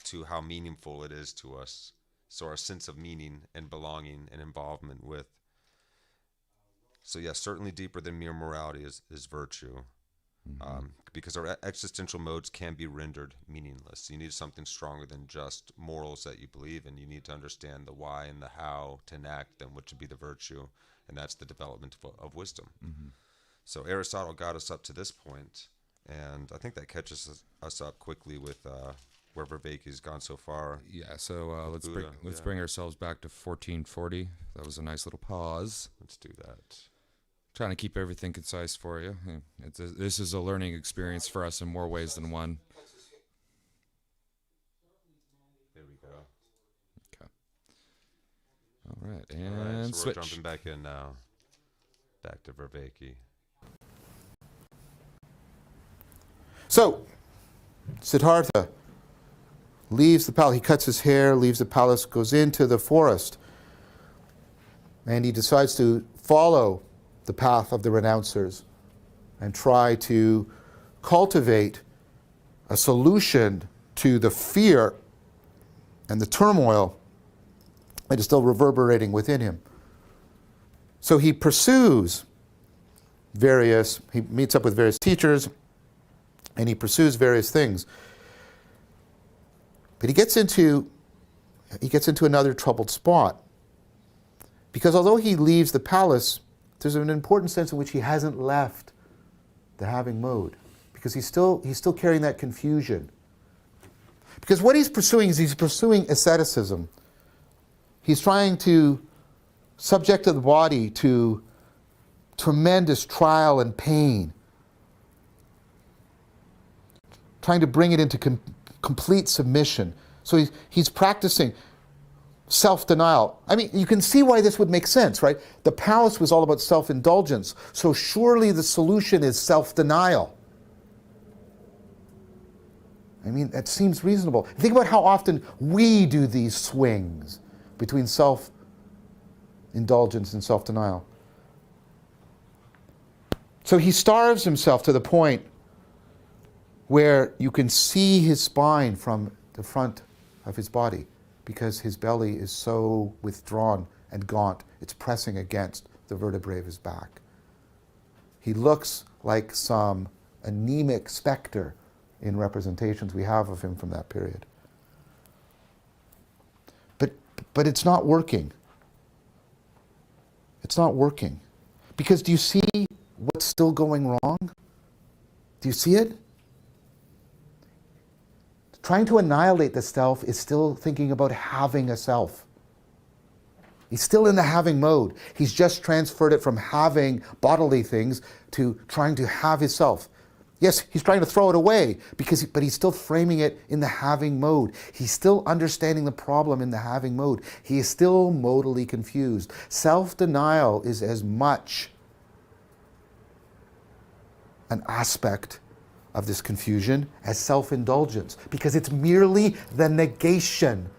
to how meaningful it is to us. So our sense of meaning and belonging and involvement with. So yes, certainly deeper than mere morality is virtue. Because our existential modes can be rendered meaningless. You need something stronger than just morals that you believe in. You need to understand the why and the how to enact them, which would be the virtue, and that's the development of wisdom. So Aristotle got us up to this point, and I think that catches us up quickly with where Vervaeke's gone so far. Yeah, so let's bring ourselves back to 1440. That was a nice little pause. Let's do that. Trying to keep everything concise for you. This is a learning experience for us in more ways than one. There we go. Okay. All right, and so switch. we're jumping back in now. Back to Vervaeke. So, Siddhartha leaves the palace. He cuts his hair, leaves the palace, goes into the forest, and he decides to follow the path of the renouncers and try to cultivate a solution to the fear and the turmoil that is still reverberating within him. So he pursues he meets up with various teachers, and he pursues various things. But he gets into another troubled spot. Because although he leaves the palace, there's an important sense in which he hasn't left the having mode. Because he's still carrying that confusion. Because what he's pursuing is he's pursuing asceticism. He's trying to subject the body to tremendous trial and pain. Trying to bring it into complete submission. So he's practicing self-denial. I mean, you can see why this would make sense, right? The palace was all about self-indulgence. So surely the solution is self-denial. I mean, that seems reasonable. Think about how often we do these swings between self-indulgence and self-denial. So he starves himself to the point where you can see his spine from the front of his body because his belly is so withdrawn and gaunt, it's pressing against the vertebrae of his back. He looks like some anemic specter in representations we have of him from that period. But it's not working. It's not working. Because do you see what's still going wrong? Do you see it? Trying to annihilate the self is still thinking about having a self. He's still in the having mode. He's just transferred it from having bodily things to trying to have his self. Yes, he's trying to throw it away, but he's still framing it in the having mode. He's still understanding the problem in the having mode. He is still modally confused. Self-denial is as much an aspect of this confusion as self-indulgence, because it's merely the negation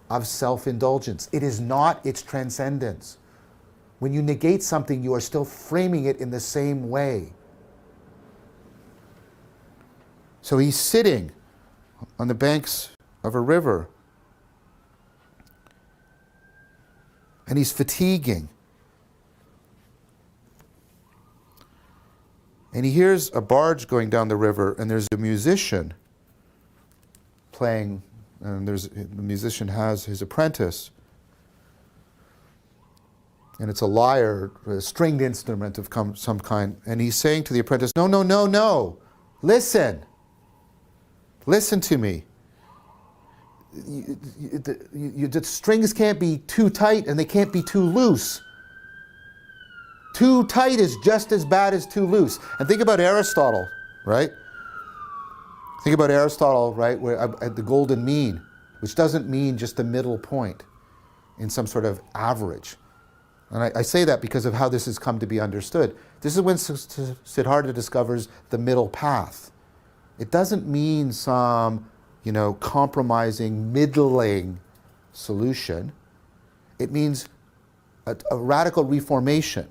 of self-indulgence. It is not its transcendence. When you negate something, you are still framing it in the same way. So he's sitting on the banks of a river, and he's fatiguing. And he hears a barge going down the river, and there's a musician playing, and the musician has his apprentice. And it's a lyre, a stringed instrument of some kind. And he's saying to the apprentice, no, no, no, no. Listen. Listen to me. The strings can't be too tight and they can't be too loose. Too tight is just as bad as too loose. And think about Aristotle, right? Think about Aristotle, right, where at the golden mean, which doesn't mean just the middle point in some sort of average. And I say that because of how this has come to be understood. This is when Siddhartha discovers the middle path. It doesn't mean some, compromising, middling solution. It means a radical reformation.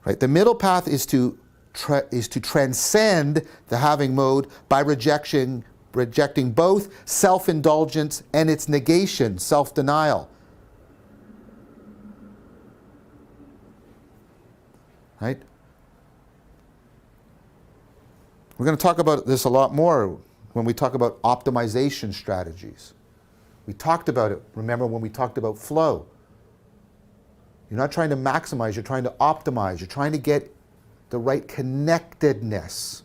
Right? The middle path is to transcend the having mode by rejecting both self-indulgence and its negation, self-denial. Right? We're going to talk about this a lot more when we talk about optimization strategies. We talked about it, remember, when we talked about flow. You're not trying to maximize, you're trying to optimize. You're trying to get the right connectedness.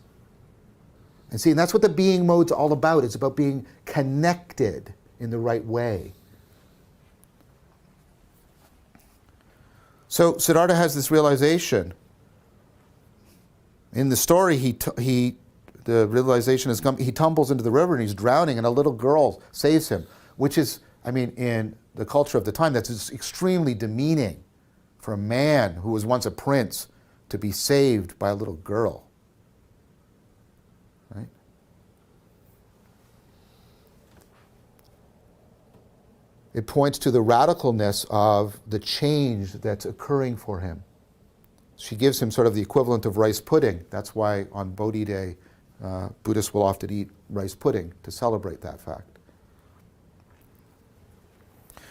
And see, and that's what the being mode's all about. It's about being connected in the right way. So Siddhartha has this realization. In the story, the realization has come, he tumbles into the river and he's drowning, and a little girl saves him, which is, in the culture of the time, that's extremely demeaning for a man who was once a prince to be saved by a little girl. Right? It points to the radicalness of the change that's occurring for him. She gives him sort of the equivalent of rice pudding. That's why on Bodhi Day, Buddhists will often eat rice pudding to celebrate that fact.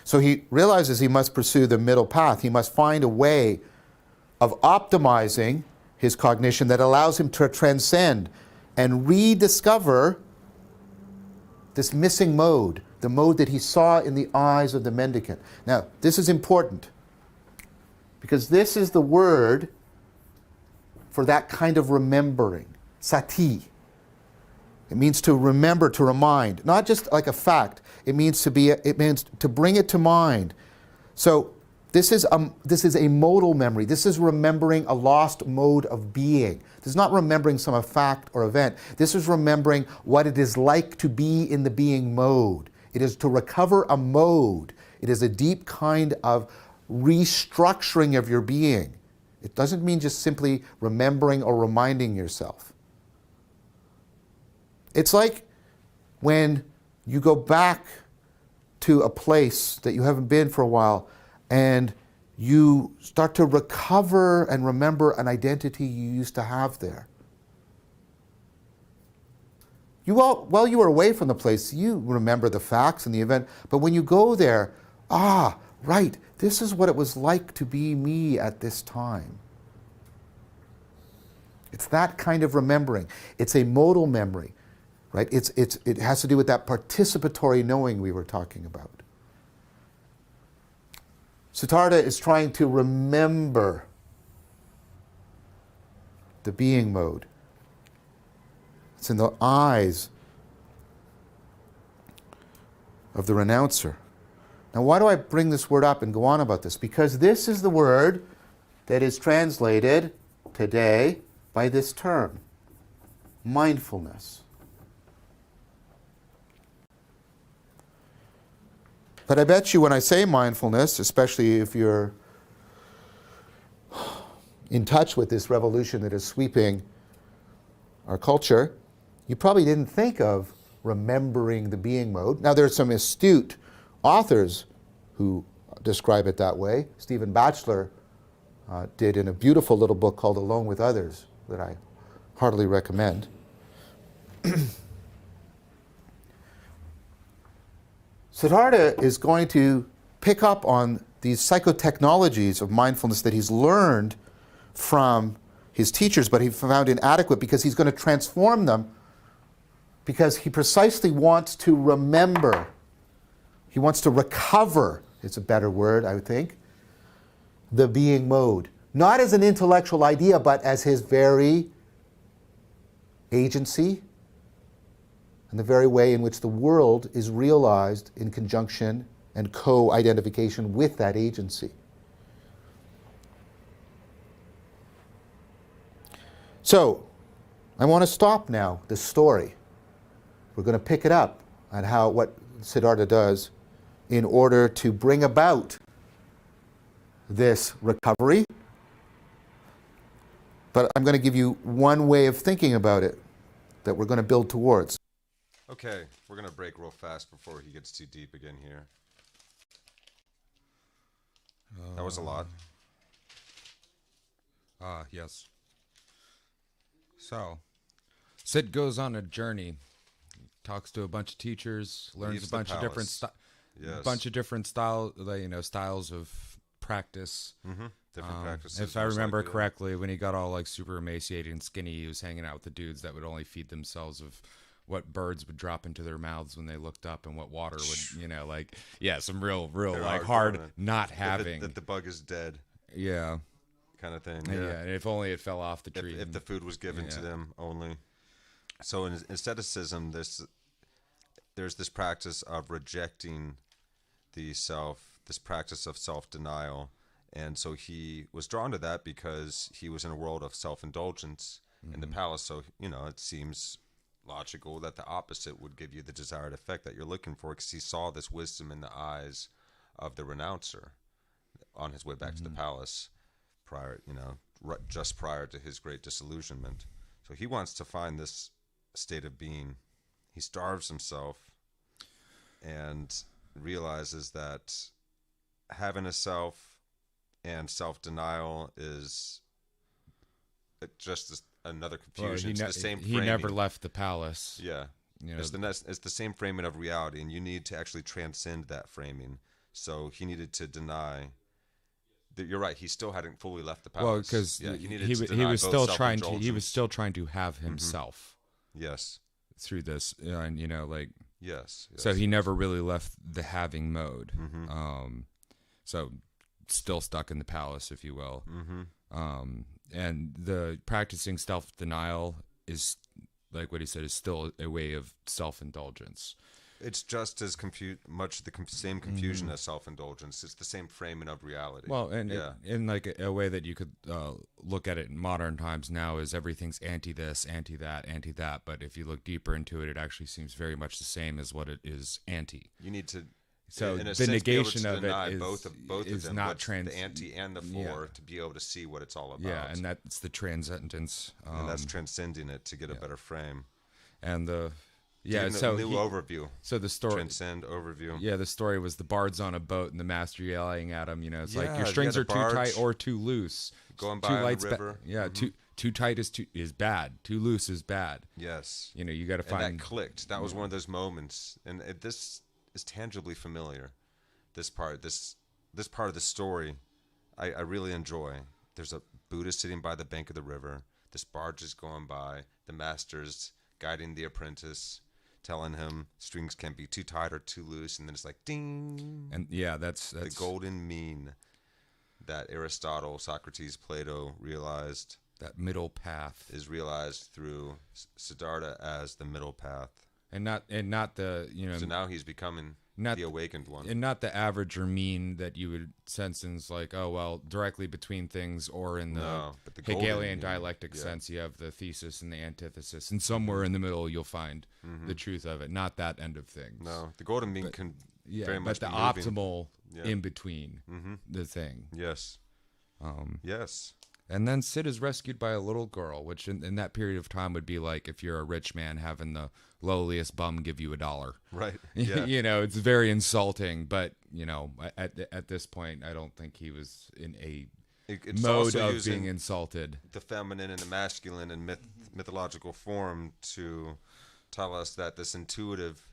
So he realizes he must pursue the middle path. He must find a way of optimizing his cognition that allows him to transcend and rediscover this missing mode, the mode that he saw in the eyes of the mendicant. Now, this is important because this is the word for that kind of remembering, sati. It means to remember, to remind, not just like a fact. It means to bring it to mind. So this is a modal memory. This is remembering a lost mode of being. This is not remembering some fact or event. This is remembering what it is like to be in the being mode. It is to recover a mode. It is a deep kind of restructuring of your being. It doesn't mean just simply remembering or reminding yourself. It's like when you go back to a place that you haven't been for a while and you start to recover and remember an identity you used to have there. While you were away from the place, you remember the facts and the event, but when you go there, right, this is what it was like to be me at this time. It's that kind of remembering. It's a modal memory, right? It has to do with that participatory knowing we were talking about. Siddhartha is trying to remember the being mode. It's in the eyes of the renouncer. Now, why do I bring this word up and go on about this? Because this is the word that is translated today by this term, mindfulness. But I bet you when I say mindfulness, especially if you're in touch with this revolution that is sweeping our culture, you probably didn't think of remembering the being mode. Now, there are some astute authors who describe it that way. Stephen Batchelor did in a beautiful little book called Alone with Others that I heartily recommend. Siddhartha is going to pick up on these psychotechnologies of mindfulness that he's learned from his teachers, but he found inadequate because he's going to transform them, because he precisely wants to remember. He wants to recover, it's a better word, I would think, the being mode. Not as an intellectual idea, but as his very agency and the very way in which the world is realized in conjunction and co-identification with that agency. So, I want to stop now this story. We're going to pick it up on what Siddhartha does in order to bring about this recovery. But I'm going to give you one way of thinking about it that we're going to build towards. Okay, we're going to break real fast before he gets too deep again here. That was a lot. Yes. So, Sid goes on a journey, talks to a bunch of teachers, learns Leaves a bunch the of different styles of practice. Mm-hmm. Different practices. If I remember correctly, when he got all like super emaciated and skinny, he was hanging out with the dudes that would only feed themselves of what birds would drop into their mouths when they looked up, and what water would, some real like hard not having. That the bug is dead. Yeah. Kind of thing. Yeah. And if only it fell off the tree. If the food was given to them only. So in asceticism, there's this practice of rejecting the self, this practice of self-denial. And so he was drawn to that because he was in a world of self-indulgence in the palace. So, it seems logical that the opposite would give you the desired effect that you're looking for, because he saw this wisdom in the eyes of the renouncer on his way back to the palace just prior to his great disillusionment. So he wants to find this state of being. He starves himself and realizes that having a self and self-denial is just another confusion. It's the same framing. He never left the palace. Yeah. It's the same framing of reality, and you need to actually transcend that framing. So he needed to deny that. You're right. He still hadn't fully left the palace. Well, because he was still trying to have himself. Yes. Through this, and yes. So he never really left the having mode. Mm-hmm. So still stuck in the palace, if you will. Mm-hmm. And the practicing self-denial is, like what he said, is still a way of self-indulgence. It's just as much the same confusion as self-indulgence. It's the same framing of reality. Well, and in like a way that you could look at it in modern times now is everything's anti-this, anti-that, anti-that. But if you look deeper into it, it actually seems very much the same as what it is anti. You need to. So in a the sense, negation be able to of it both is of them, not the anti and the for, to be able to see what it's all about. Yeah, and that's the transcendence. And that's transcending it to get a better frame. And the overview. So the story transcend overview. Yeah, the story was the bard's on a boat and the master yelling at him. It's like your strings are too tight or too loose. Going by on the river. Too tight is bad. Too loose is bad. Yes. You got to find. And that clicked. That was one of those moments, and this is tangibly familiar. This part of the story, I really enjoy. There's a Buddha sitting by the bank of the river. This barge is going by. The master's guiding the apprentice, telling him strings can't be too tight or too loose, and then it's like ding. And that's the golden mean that Aristotle, Socrates, Plato realized. That middle path is realized through Siddhartha as the middle path, and not the So now he's becoming the awakened one, and not the average or mean that you would sense in like, oh well, directly between things, or in the Hegelian dialectic sense, you have the thesis and the antithesis, and somewhere in the middle you'll find the truth of it. Not that end of things. No, the golden mean can very much but the be optimal in between the thing. Yes. Yes. And then Sid is rescued by a little girl, which in that period of time would be like if you're a rich man having the lowliest bum give you $1. Right. Yeah. It's very insulting. But, at this point, I don't think he was in a mode of being insulted. The feminine and the masculine in mythological form to tell us that this intuitive,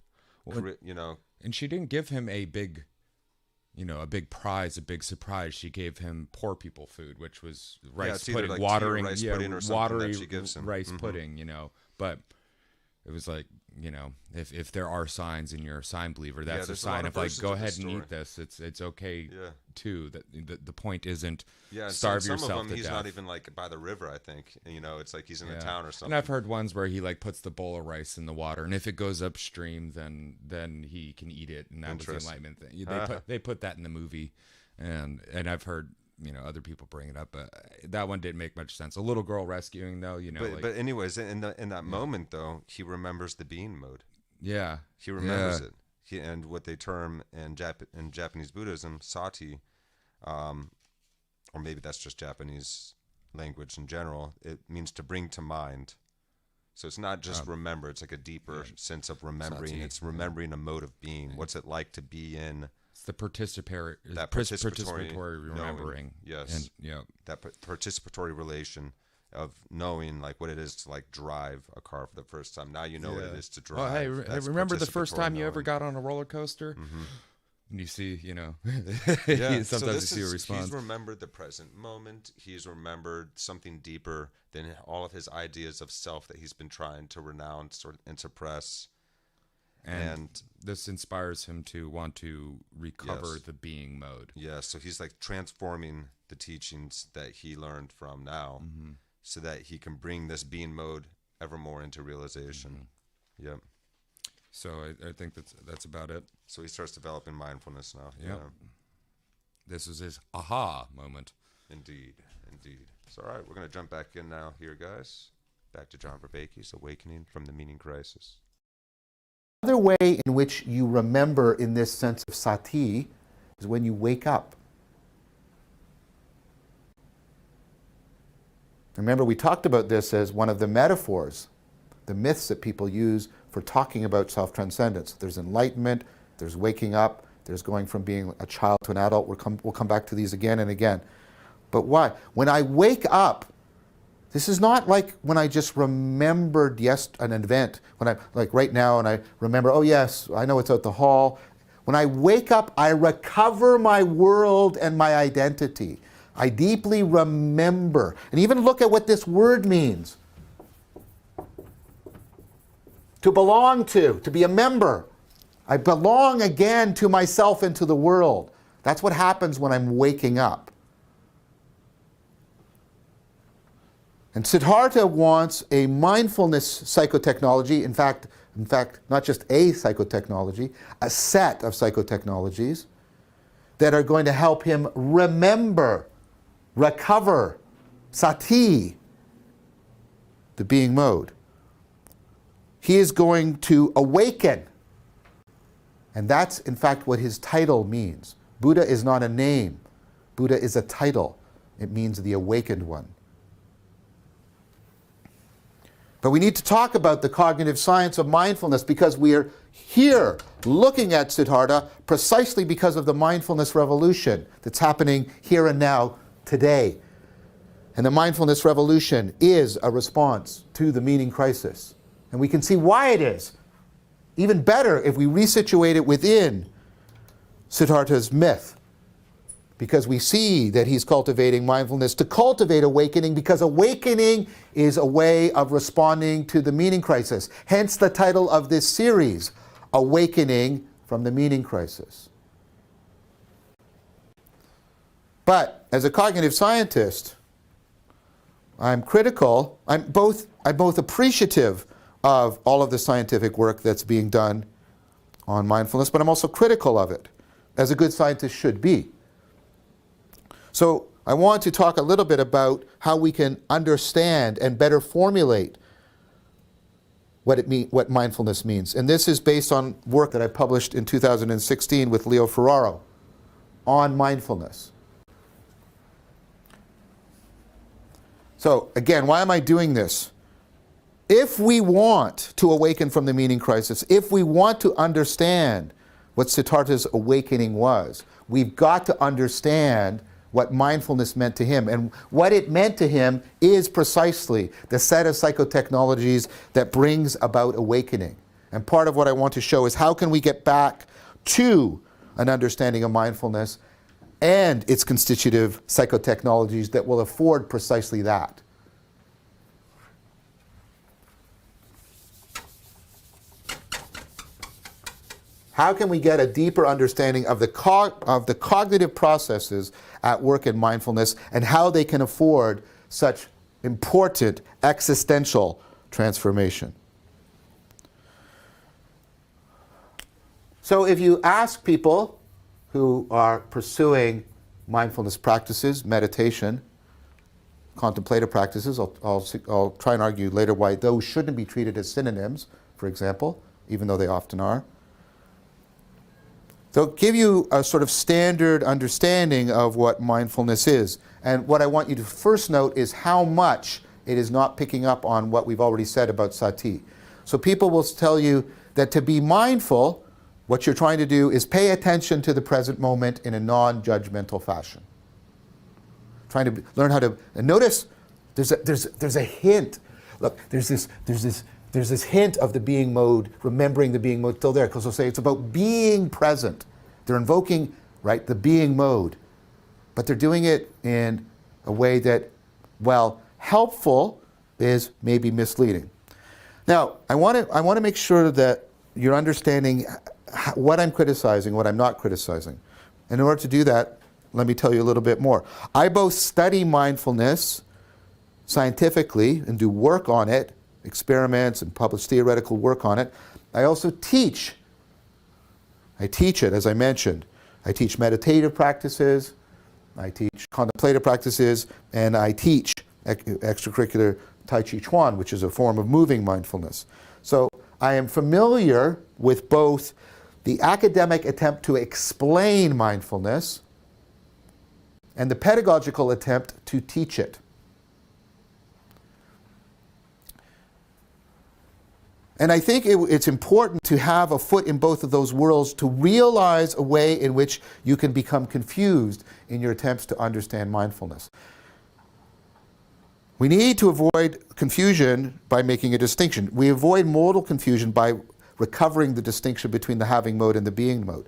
And she didn't give him a big, a big prize, a big surprise. She gave him poor people food, which was rice it's either pudding, like watering, rice pudding or something watery that she gives him. rice pudding, But it was like, if there are signs in your sign believer, that's a there's a sign lot of of like, versions go of ahead this and story. eat this. It's okay Yeah. too. That the point isn't Yeah, starve some yourself of them to he's death. not even like by the river. I think it's like he's in a town or something. And I've heard ones where he like puts the bowl of rice in the water, and if it goes upstream, then he can eat it, and that was the Interesting. Enlightenment thing. They put that in the movie, and I've heard other people bring it up, but that one didn't make much sense. A little girl rescuing though, But anyways, in that moment though, he remembers the being mode. yeah, He remembers it. And what they term in Japanese Buddhism, sati, or maybe that's just Japanese language in general. It means to bring to mind. So it's not just remember. It's like a deeper sense of remembering. Sati, It's remembering a mode of being. What's it like to be in it's the participatory participatory remembering. knowing, yes. And that participatory relation of knowing like what it is to like drive a car for the first time. Now you know what it is to drive. Oh, hey, That's remember the first participatory time you ever knowing. got on a roller coaster? And you see, Yeah, sometimes so you see a response. He's remembered the present moment. He's remembered something deeper than all of his ideas of self that he's been trying to renounce and suppress. And this inspires him to want to recover Yes. the being mode. Yeah, so he's like transforming the teachings that he learned from now so that he can bring this being mode ever more into realization. Yep. So I think that's about it. So he starts developing mindfulness now. Yep. Yeah. This is his aha moment. Indeed. So, all right, we're going to jump back in now here, guys. Back to John Vervaeke's Awakening from the Meaning Crisis. Another way in which you remember in this sense of sati is when you wake up. Remember, we talked about this as one of the metaphors, the myths that people use for talking about self-transcendence. There's enlightenment, there's waking up, there's going from being a child to an adult. We'll come back to these again and again. But why? When I wake up, this is not like when I just remembered an event, when I, like right now, and I remember, oh yes, I know it's out the hall. When I wake up, I recover my world and my identity. I deeply remember. And even look at what this word means. To belong to be a member. I belong again to myself and to the world. That's what happens when I'm waking up. And Siddhartha wants a mindfulness psychotechnology, in fact, not just a psychotechnology, a set of psychotechnologies that are going to help him remember, recover, sati, the being mode. He is going to awaken. And that's, in fact, what his title means. Buddha is not a name. Buddha is a title. It means the awakened one. But we need to talk about the cognitive science of mindfulness because we are here looking at Siddhartha precisely because of the mindfulness revolution that's happening here and now today. And the mindfulness revolution is a response to the meaning crisis. And we can see why it is. Even better if we resituate it within Siddhartha's myth. Because we see that he's cultivating mindfulness to cultivate awakening, because awakening is a way of responding to the meaning crisis. Hence the title of this series, Awakening from the Meaning Crisis. But as a cognitive scientist, I'm critical. I'm both appreciative of all of the scientific work that's being done on mindfulness, but I'm also critical of it, as a good scientist should be. So I want to talk a little bit about how we can understand and better formulate what mindfulness means. And this is based on work that I published in 2016 with Leo Ferraro on mindfulness. So again, why am I doing this? If we want to awaken from the meaning crisis, if we want to understand what Siddhartha's awakening was, we've got to understand what mindfulness meant to him. And what it meant to him is precisely the set of psychotechnologies that brings about awakening. And part of what I want to show is how can we get back to an understanding of mindfulness and its constitutive psychotechnologies that will afford precisely that. How can we get a deeper understanding of the cognitive processes at work in mindfulness and how they can afford such important existential transformation? So if you ask people who are pursuing mindfulness practices, meditation, contemplative practices, I'll try and argue later why those shouldn't be treated as synonyms, for example, even though they often are. They'll give you a sort of standard understanding of what mindfulness is. And what I want you to first note is how much it is not picking up on what we've already said about sati. So people will tell you that to be mindful, what you're trying to do is pay attention to the present moment in a non-judgmental fashion. Trying to learn how to notice. There's a hint. Look, there's this hint of the being mode, remembering the being mode still there, because they'll say it's about being present. They're invoking, right, the being mode, but they're doing it in a way that, while helpful, is maybe misleading. Now, I want to make sure that you're understanding what I'm criticizing, what I'm not criticizing. And in order to do that, let me tell you a little bit more. I both study mindfulness scientifically and do work on it, experiments and publish theoretical work on it. I also teach. I teach it, as I mentioned. I teach meditative practices, I teach contemplative practices, and I teach extracurricular Tai Chi Chuan, which is a form of moving mindfulness. So I am familiar with both the academic attempt to explain mindfulness and the pedagogical attempt to teach it. And I think it's important to have a foot in both of those worlds to realize a way in which you can become confused in your attempts to understand mindfulness. We need to avoid confusion by making a distinction. We avoid modal confusion by recovering the distinction between the having mode and the being mode.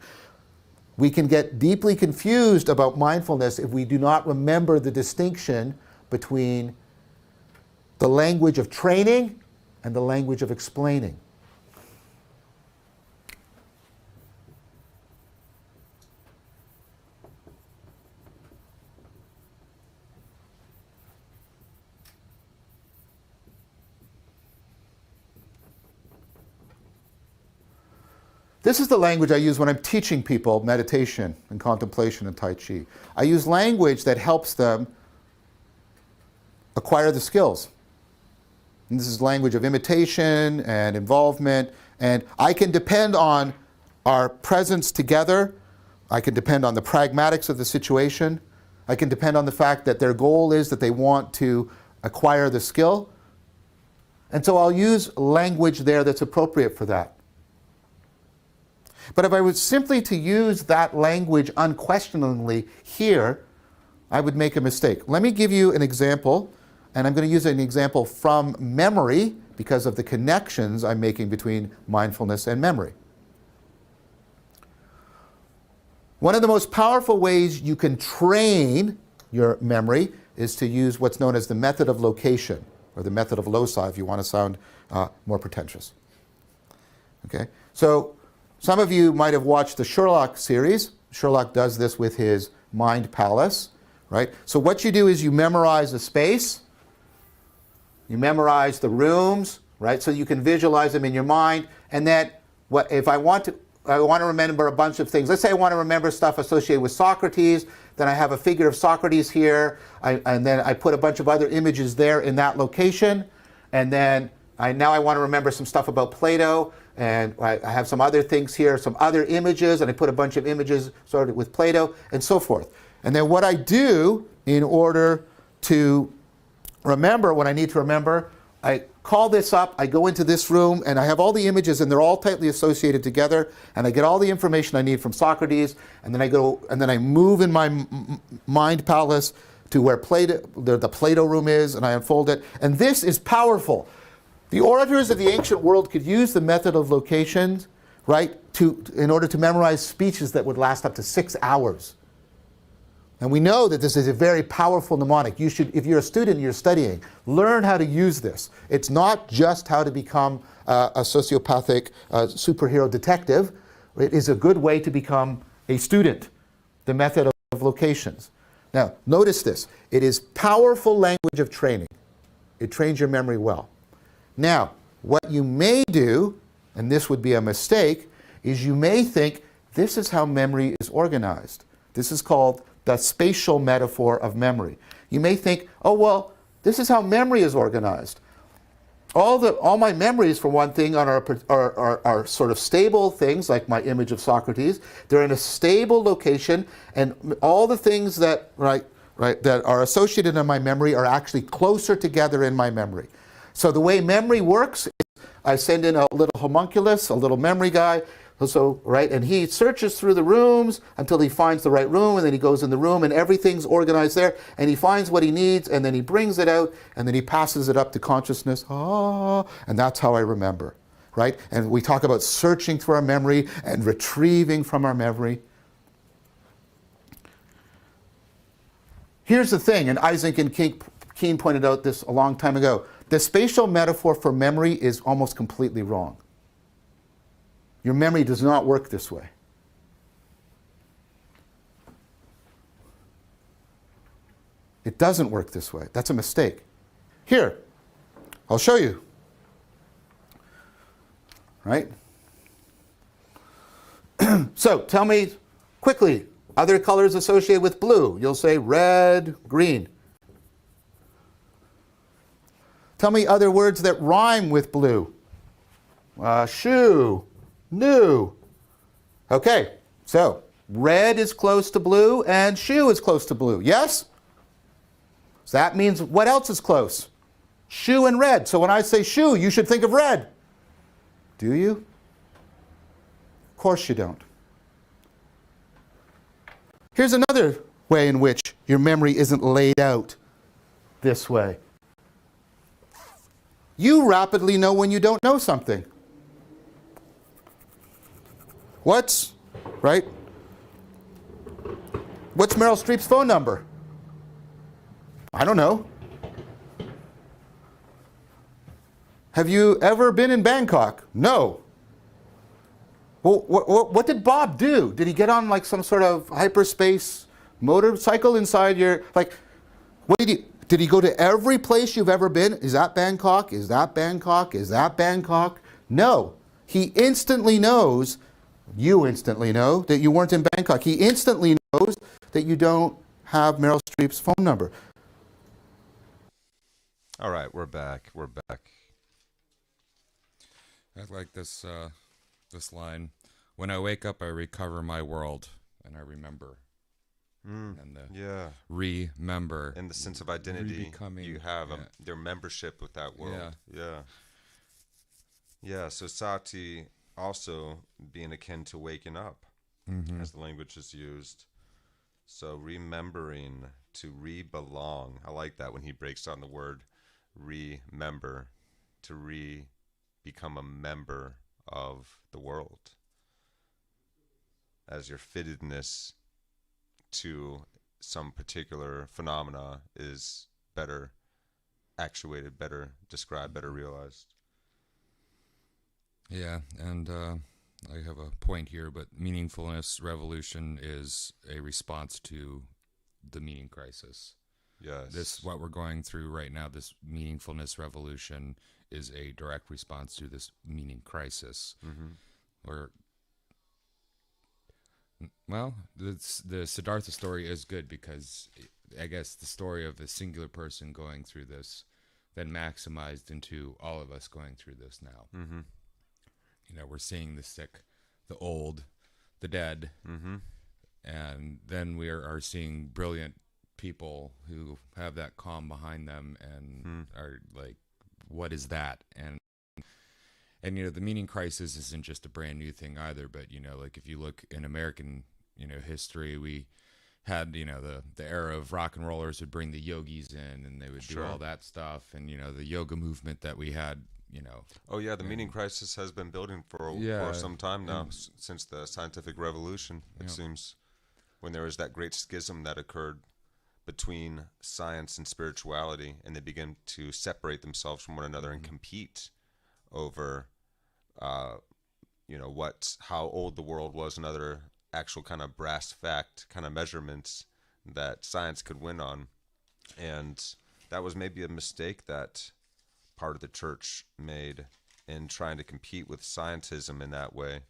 We can get deeply confused about mindfulness if we do not remember the distinction between the language of training and the language of explaining. This is the language I use when I'm teaching people meditation and contemplation and Tai Chi. I use language that helps them acquire the skills. And this is language of imitation and involvement, and I can depend on our presence together. I can depend on the pragmatics of the situation. I can depend on the fact that their goal is that they want to acquire the skill. And so I'll use language there that's appropriate for that. But if I was simply to use that language unquestioningly here, I would make a mistake. Let me give you an example. And I'm going to use an example from memory because of the connections I'm making between mindfulness and memory. One of the most powerful ways you can train your memory is to use what's known as the method of location, or the method of loci if you want to sound more pretentious. Okay? So some of you might have watched the Sherlock series. Sherlock does this with his mind palace, right? So what you do is you memorize the space. You memorize the rooms, right? So you can visualize them in your mind. And then if I want to remember a bunch of things. Let's say I want to remember stuff associated with Socrates. Then I have a figure of Socrates here. And then I put a bunch of other images there in that location. And then now I want to remember some stuff about Plato. And I have some other things here, some other images. And I put a bunch of images started with Plato and so forth. And then what I do in order to remember what I need to remember, I call this up, I go into this room, and I have all the images, and they're all tightly associated together, and I get all the information I need from Socrates, and then I go, and then I move in my mind palace to where the Plato room is, and I unfold it. And this is powerful. The orators of the ancient world could use the method of location right, in order to memorize speeches that would last up to 6 hours. And we know that this is a very powerful mnemonic. You should, if you're a student and you're studying, learn how to use this. It's not just how to become a sociopathic superhero detective. It is a good way to become a student, the method of locations. Now, notice this. It is powerful language of training. It trains your memory well. Now, what you may do, and this would be a mistake, is you may think this is how memory is organized. This is called the spatial metaphor of memory. You may think, oh, well, this is how memory is organized. All my memories, for one thing, are sort of stable things, like my image of Socrates. They're in a stable location, and all the things that that are associated in my memory are actually closer together in my memory. So the way memory works is I send in a little homunculus, a little memory guy, and he searches through the rooms until he finds the right room, and then he goes in the room and everything's organized there, and he finds what he needs, and then he brings it out, and then he passes it up to consciousness, and that's how I remember, right? And we talk about searching through our memory and retrieving from our memory. Here's the thing, and Isaac and Keene pointed out this a long time ago. The spatial metaphor for memory is almost completely wrong. Your memory does not work this way. It doesn't work this way. That's a mistake. Here, I'll show you. Right? So, tell me quickly, other colors associated with blue. You'll say red, green. Tell me other words that rhyme with blue. Shoe. New. Okay, so red is close to blue and shoe is close to blue. Yes? So that means what else is close? Shoe and red. So when I say shoe, you should think of red. Do you? Of course you don't. Here's another way in which your memory isn't laid out this way. You rapidly know when you don't know something. What's Meryl Streep's phone number? I don't know. Have you ever been in Bangkok? No. Well, what did Bob do? Did he get on like some sort of hyperspace motorcycle inside your, what did he go to every place you've ever been? Is that Bangkok? Is that Bangkok? Is that Bangkok? No. He instantly knows. You instantly know that you weren't in Bangkok. He instantly knows that you don't have Meryl Streep's phone number. All right, we're back. I like this line. When I wake up, I recover my world, and I remember. And remember. And the sense of identity you have, their membership with that world. Yeah, so sati also being akin to waking up, as the language is used. So remembering, to re-belong. I like that when he breaks down the word remember, to become a member of the world, as your fittedness to some particular phenomena is better actuated, better described, better realized. Yeah, and I have a point here, but meaningfulness revolution is a response to the meaning crisis. Yes. What we're going through right now, this meaningfulness revolution, is a direct response to this meaning crisis. The Siddhartha story is good because I guess the story of a singular person going through this then maximized into all of us going through this now. We're seeing the sick, the old, the dead, and then we are seeing brilliant people who have that calm behind them and are like, what is that? And the meaning crisis isn't just a brand new thing either, but like if you look in American history, we had the era of rock and rollers would bring the yogis in and they would do all that stuff, and the yoga movement that we had Oh yeah, the meaning crisis has been building for some time now, since the scientific revolution. It seems, when there was that great schism that occurred between science and spirituality, and they begin to separate themselves from one another and compete over, how old the world was, and other actual kind of brass fact kind of measurements that science could win on. And that was maybe a mistake that part of the church made in trying to compete with scientism in that way,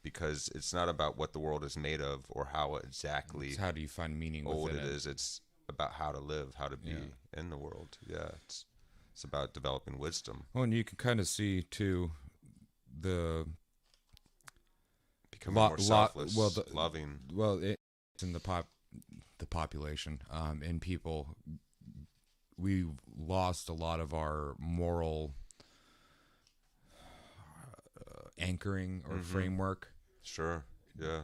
because it's not about what the world is made of or how exactly It's how do you find meaning old within it is. It's about how to live, how to be in the world. Yeah, it's about developing wisdom. Well, and you can kind of see too the becoming more selfless, loving. Well, it's in the population, in people. We've lost a lot of our moral anchoring or framework. Sure. Yeah.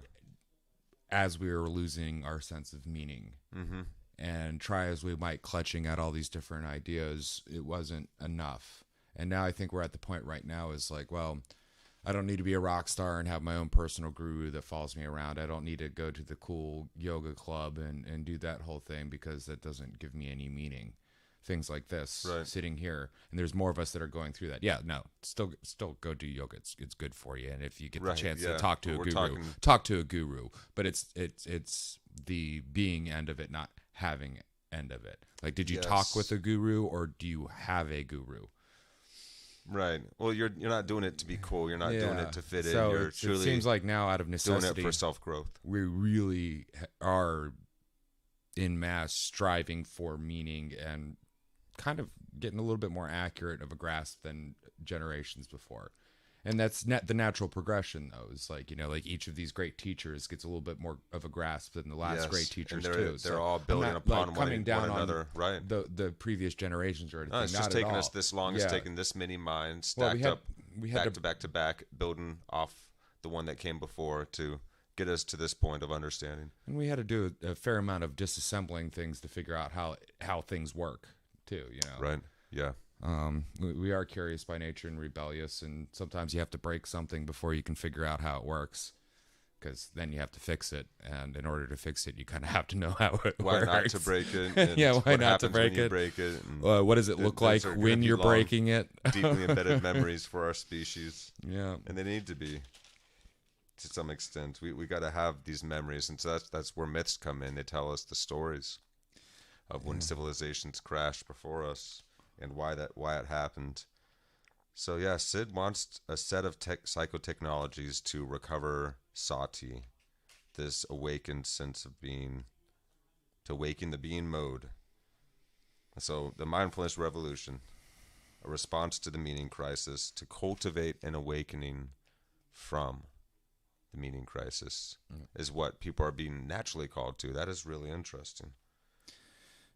As we were losing our sense of meaning. Mm-hmm. And try as we might clutching at all these different ideas, it wasn't enough. And now I think we're at the point right now is like, well, I don't need to be a rock star and have my own personal guru that follows me around. I don't need to go to the cool yoga club and do that whole thing, because that doesn't give me any meaning. Things like this, sitting here, and there's more of us that are going through that. Yeah, no, still go do yoga. It's good for you, and if you get the chance to talk to a guru, talk to a guru. But it's the being end of it, not having end of it. Like, did you talk with a guru, or do you have a guru? Right. Well, you're not doing it to be cool. You're not doing it to fit in. So You're truly it seems like now, out of necessity, doing it for self-growth. We really are in mass striving for meaning and kind of getting a little bit more accurate of a grasp than generations before. And that's the natural progression, though. Is like, like each of these great teachers gets a little bit more of a grasp than the last great teachers, and they're all building upon one another, right? The previous generations or anything. It's just taking us this long. It's taken this many minds stacked up, back to back, building off the one that came before to get us to this point of understanding. And we had to do a fair amount of disassembling things to figure out how things work, too. Right. Yeah. We are curious by nature and rebellious, and sometimes you have to break something before you can figure out how it works, because then you have to fix it, and in order to fix it, you kind of have to know how it works. Why not to break it? Why not to break it? What does it look like when you're breaking it? Deeply embedded memories for our species. Yeah, and they need to be, to some extent. We got to have these memories, and so that's where myths come in. They tell us the stories of when civilizations crashed before us, and why it happened. So yeah, Sid wants a set of psychotechnologies to recover sati, this awakened sense of being, to awaken the being mode. So the mindfulness revolution, a response to the meaning crisis, to cultivate an awakening from the meaning crisis, is what people are being naturally called to. That is really interesting.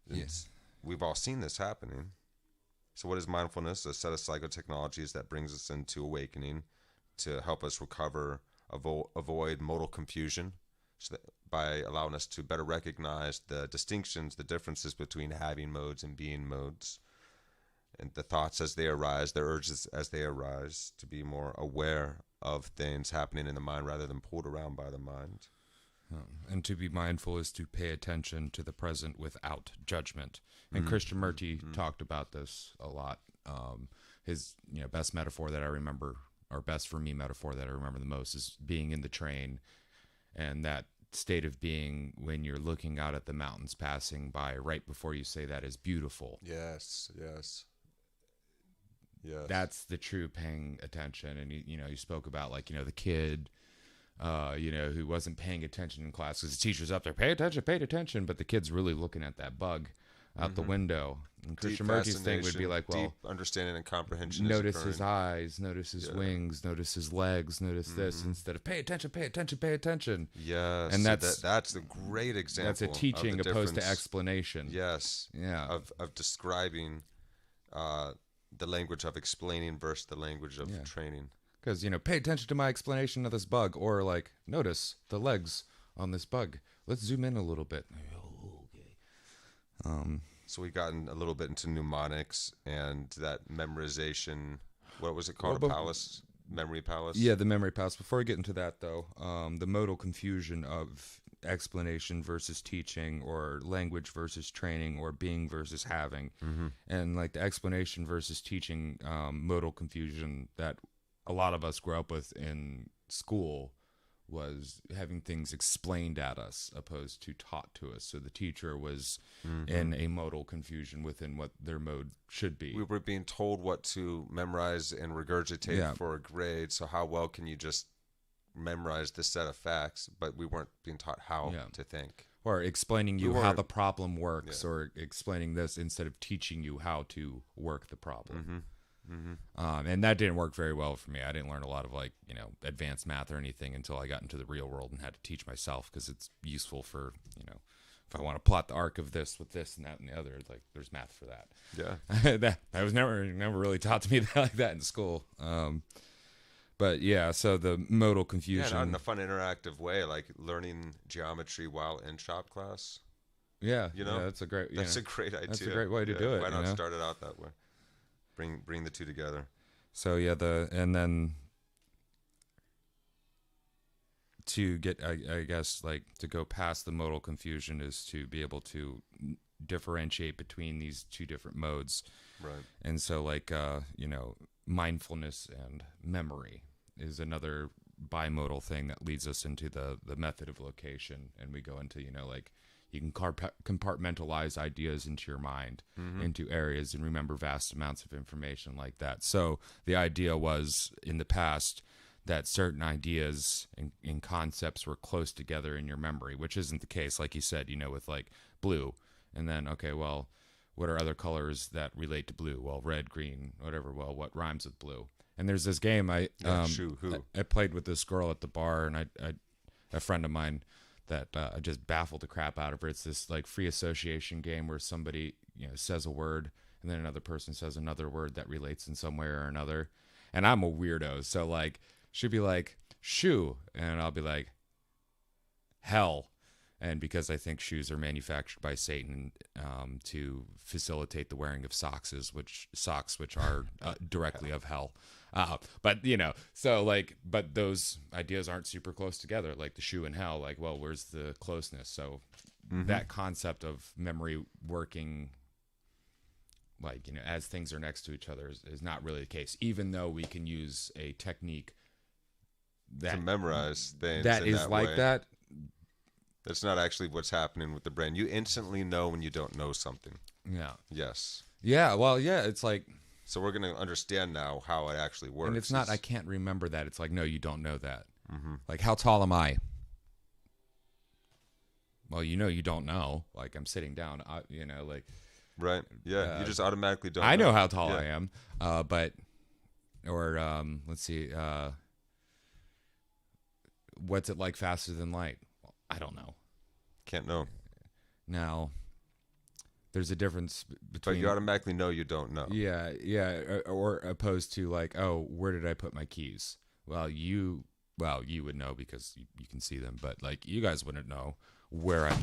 Yes. We've all seen this happening. So what is mindfulness? A set of psychotechnologies that brings us into awakening to help us recover, avoid modal confusion, so that by allowing us to better recognize the distinctions, the differences between having modes and being modes, and the thoughts as they arise, the urges as they arise, to be more aware of things happening in the mind rather than pulled around by the mind. And to be mindful is to pay attention to the present without judgment. And Krishnamurti talked about this a lot. His best metaphor that I remember, or best for me metaphor that I remember the most, is being in the train, and that state of being when you're looking out at the mountains passing by right before you say that is beautiful. Yes. That's the true paying attention. And you spoke about the kid who wasn't paying attention in class because the teacher's up there, pay attention, but the kid's really looking at that bug out the window. And Krishnamurti's thing would be like, well, deep understanding and comprehension. Notice his eyes, notice his wings, notice his legs, notice this, instead of pay attention. Yes, and that's a great example. That's a teaching opposed to explanation. Yes, yeah, of describing the language of explaining versus the language of training. Because, pay attention to my explanation of this bug, or notice the legs on this bug. Let's zoom in a little bit. So we gotten a little bit into mnemonics and that memorization. What was it called? Well, A palace? Memory palace? Yeah, the memory palace. Before we get into that, though, the modal confusion of explanation versus teaching, or language versus training, or being versus having, and like the explanation versus teaching modal confusion that a lot of us grew up with in school was having things explained at us opposed to taught to us. So the teacher was in a modal confusion within what their mode should be. We were being told what to memorize and regurgitate for a grade. So how well can you just memorize this set of facts? But we weren't being taught how to think. Or explaining you how the problem works, or explaining this instead of teaching you how to work the problem. And that didn't work very well for me. I didn't learn a lot of advanced math or anything until I got into the real world and had to teach myself, because it's useful for, if I want to plot the arc of this with this and that and the other, like there's math for that. Yeah. that was never really taught to me like that in school. But yeah, so the modal confusion. Yeah, not in a fun, interactive way, like learning geometry while in shop class. Yeah, that's a great idea. That's a great way to do it. Why not start it out that way? Bring the two together. So yeah, and then to get, I guess, like to go past the modal confusion is to be able to differentiate between these two different modes. Right. And so like mindfulness and memory is another bimodal thing that leads us into the method of location, and we go into like you can compartmentalize ideas into your mind, into areas, and remember vast amounts of information like that. So the idea was in the past that certain ideas and concepts were close together in your memory, which isn't the case, like you said, with like blue. And then, okay, well, what are other colors that relate to blue? Well, red, green, whatever. Well, what rhymes with blue? And there's this game I played with this girl at the bar, and a friend of mine that just baffled the crap out of her. It's this like free association game where somebody says a word, and then another person says another word that relates in some way or another. And I'm a weirdo, so like she'd be like shoe, and I'll be like hell. And because I think shoes are manufactured by Satan to facilitate the wearing of socks, which are directly of hell. But so like, but those ideas aren't super close together, like the shoe and hell. Like, well, where's the closeness? So that concept of memory working, like, as things are next to each other is not really the case, even though we can use a technique that to memorize things that is like way. That. That's not actually what's happening with the brain. You instantly know when you don't know something. Yeah. Yes. Yeah. Well, yeah. It's like. So we're going to understand now how it actually works. And it's not, I can't remember that. It's like, no, you don't know that. Like, how tall am I? Well, you don't know. Like, I'm sitting down, like. Right. Yeah. You just automatically don't I know how tall I am. But, let's see. What's it like faster than light? I don't know. Can't know. Now, there's a difference between. But you automatically know you don't know. Yeah, yeah. Or opposed to like, oh, where did I put my keys? Well, you would know because you can see them, but like you guys wouldn't know where I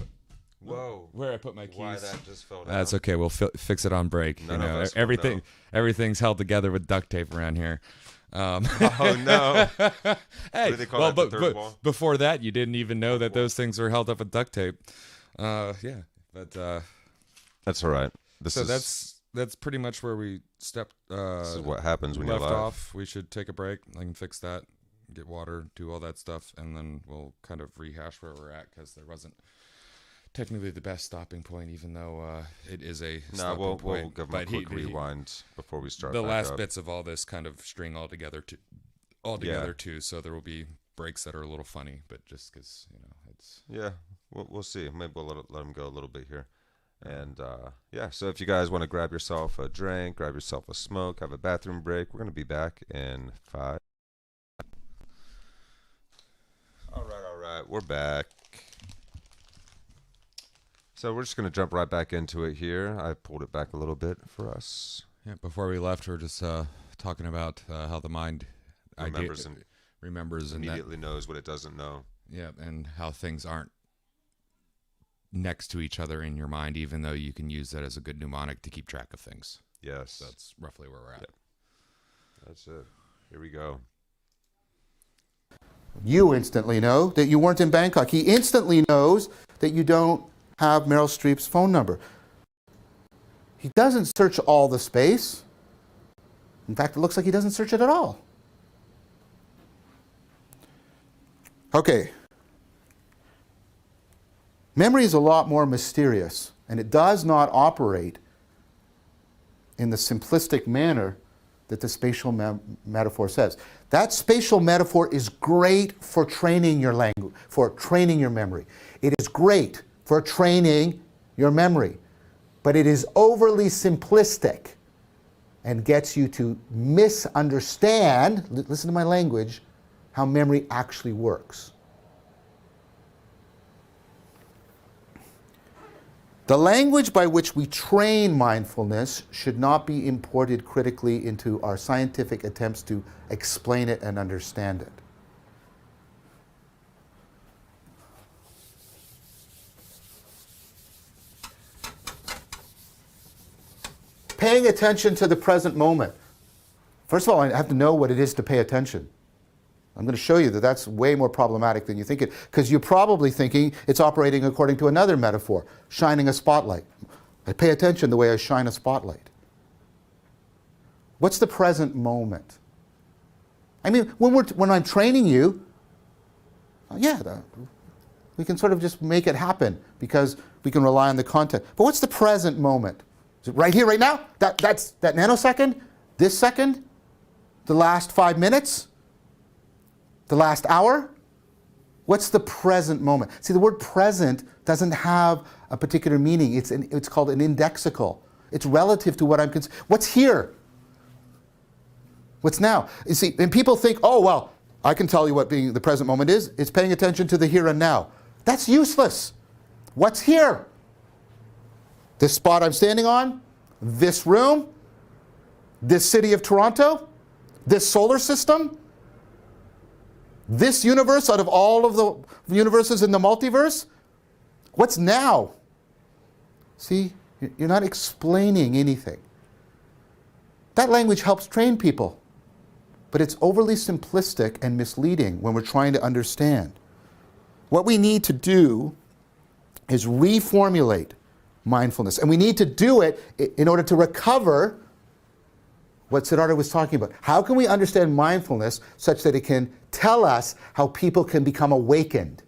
put my keys. Why that just fell down. That's okay. We'll fix it on break. None of us will everything's held together with duct tape around here. Oh no! Hey, what do they call that, the third wall? Before that, you didn't even know that those things were held up with duct tape. Yeah, but that's all right. That's pretty much where we stepped. This is what happens when you're left live. off. We should take a break. I can fix that, get water, do all that stuff, and then we'll kind of rehash where we're at, because there wasn't technically the best stopping point, even though it is a stopping point. We'll give them a quick rewind before we start. The last bits of all this kind of string all together too. So there will be breaks that are a little funny, but just because it's. Yeah, we'll see. Maybe we'll let them go a little bit here, and So if you guys want to grab yourself a drink, grab yourself a smoke, have a bathroom break, we're gonna be back in 5. All right, we're back. So we're just going to jump right back into it here. I pulled it back a little bit for us. Yeah, before we left, we were just talking about how the mind remembers and immediately knows what it doesn't know. Yeah, and how things aren't next to each other in your mind, even though you can use that as a good mnemonic to keep track of things. Yes. That's roughly where we're at. Yep. That's it. Here we go. You instantly know that you weren't in Bangkok. He instantly knows that you don't have Meryl Streep's phone number. He doesn't search all the space. In fact, it looks like he doesn't search it at all. Okay. Memory is a lot more mysterious, and it does not operate in the simplistic manner that the spatial metaphor says. That spatial metaphor is great for training your language, for training your memory. It is great for training your memory, but it is overly simplistic and gets you to misunderstand, listen to my language, how memory actually works. The language by which we train mindfulness should not be imported critically into our scientific attempts to explain it and understand it. Paying attention to the present moment. First of all, I have to know what it is to pay attention. I'm going to show you that that's way more problematic than you think it, because you're probably thinking it's operating according to another metaphor, shining a spotlight. I pay attention the way I shine a spotlight. What's the present moment? I mean, when I'm training you, we can sort of just make it happen because we can rely on the content. But what's the present moment? Is it right here, right now? That's that nanosecond? This second? The last 5 minutes? The last hour? What's the present moment? See, the word present doesn't have a particular meaning. It's called an indexical. It's relative to what I'm considering. What's here? What's now? You see, and people think, oh, well, I can tell you what being the present moment is. It's paying attention to the here and now. That's useless. What's here? This spot I'm standing on? This room? This city of Toronto? This solar system? This universe out of all of the universes in the multiverse? What's now? See, you're not explaining anything. That language helps train people, but it's overly simplistic and misleading when we're trying to understand. What we need to do is reformulate mindfulness, and we need to do it in order to recover what Siddhartha was talking about. How can we understand mindfulness such that it can tell us how people can become awakened?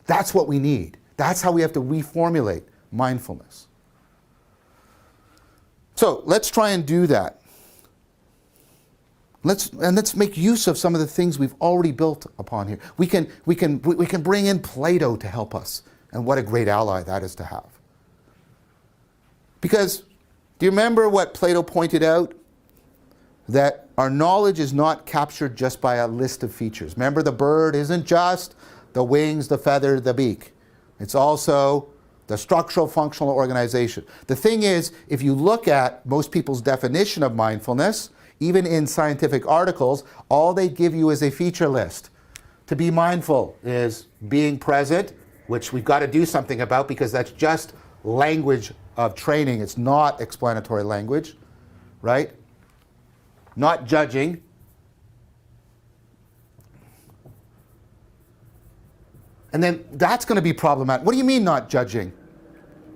That's what we need. That's how we have to reformulate mindfulness. So let's try and do that. Let's make use of some of the things we've already built upon here. We can bring in Plato to help us, and what a great ally that is to have. Because do you remember what Plato pointed out? That our knowledge is not captured just by a list of features. Remember, the bird isn't just the wings, the feather, the beak. It's also the structural, functional organization. The thing is, if you look at most people's definition of mindfulness, even in scientific articles, all they give you is a feature list. To be mindful is being present, which we've got to do something about because that's just language of training. It's not explanatory language, right? Not judging. And then that's going to be problematic. What do you mean not judging?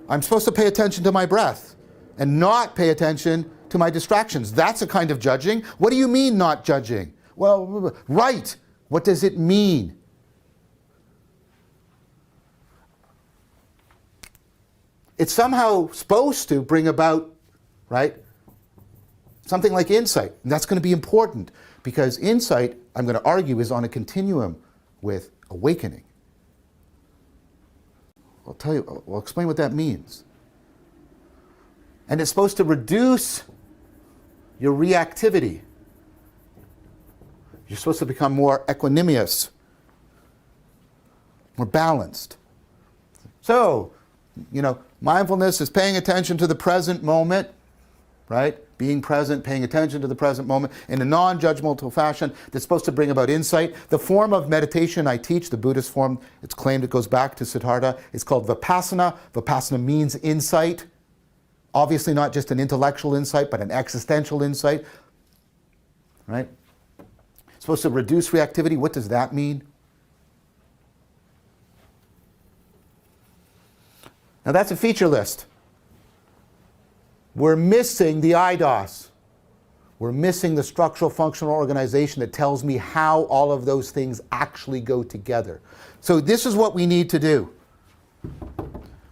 I'm supposed to pay attention to my breath and not pay attention to my distractions. That's a kind of judging. What do you mean not judging? Well, right. What does it mean? It's somehow supposed to bring about, right, something like insight. And that's going to be important because insight, I'm going to argue, is on a continuum with awakening. I'll explain what that means. And it's supposed to reduce your reactivity. You're supposed to become more equanimous, more balanced. So, mindfulness is paying attention to the present moment, right? being present, paying attention to the present moment in a non-judgmental fashion that's supposed to bring about insight. The form of meditation I teach, the Buddhist form, it's claimed it goes back to Siddhartha, is called Vipassana. Vipassana means insight. Obviously not just an intellectual insight, but an existential insight. Right? It's supposed to reduce reactivity. What does that mean? Now that's a feature list. We're missing the IDOS. We're missing the structural functional organization that tells me how all of those things actually go together. So this is what we need to do.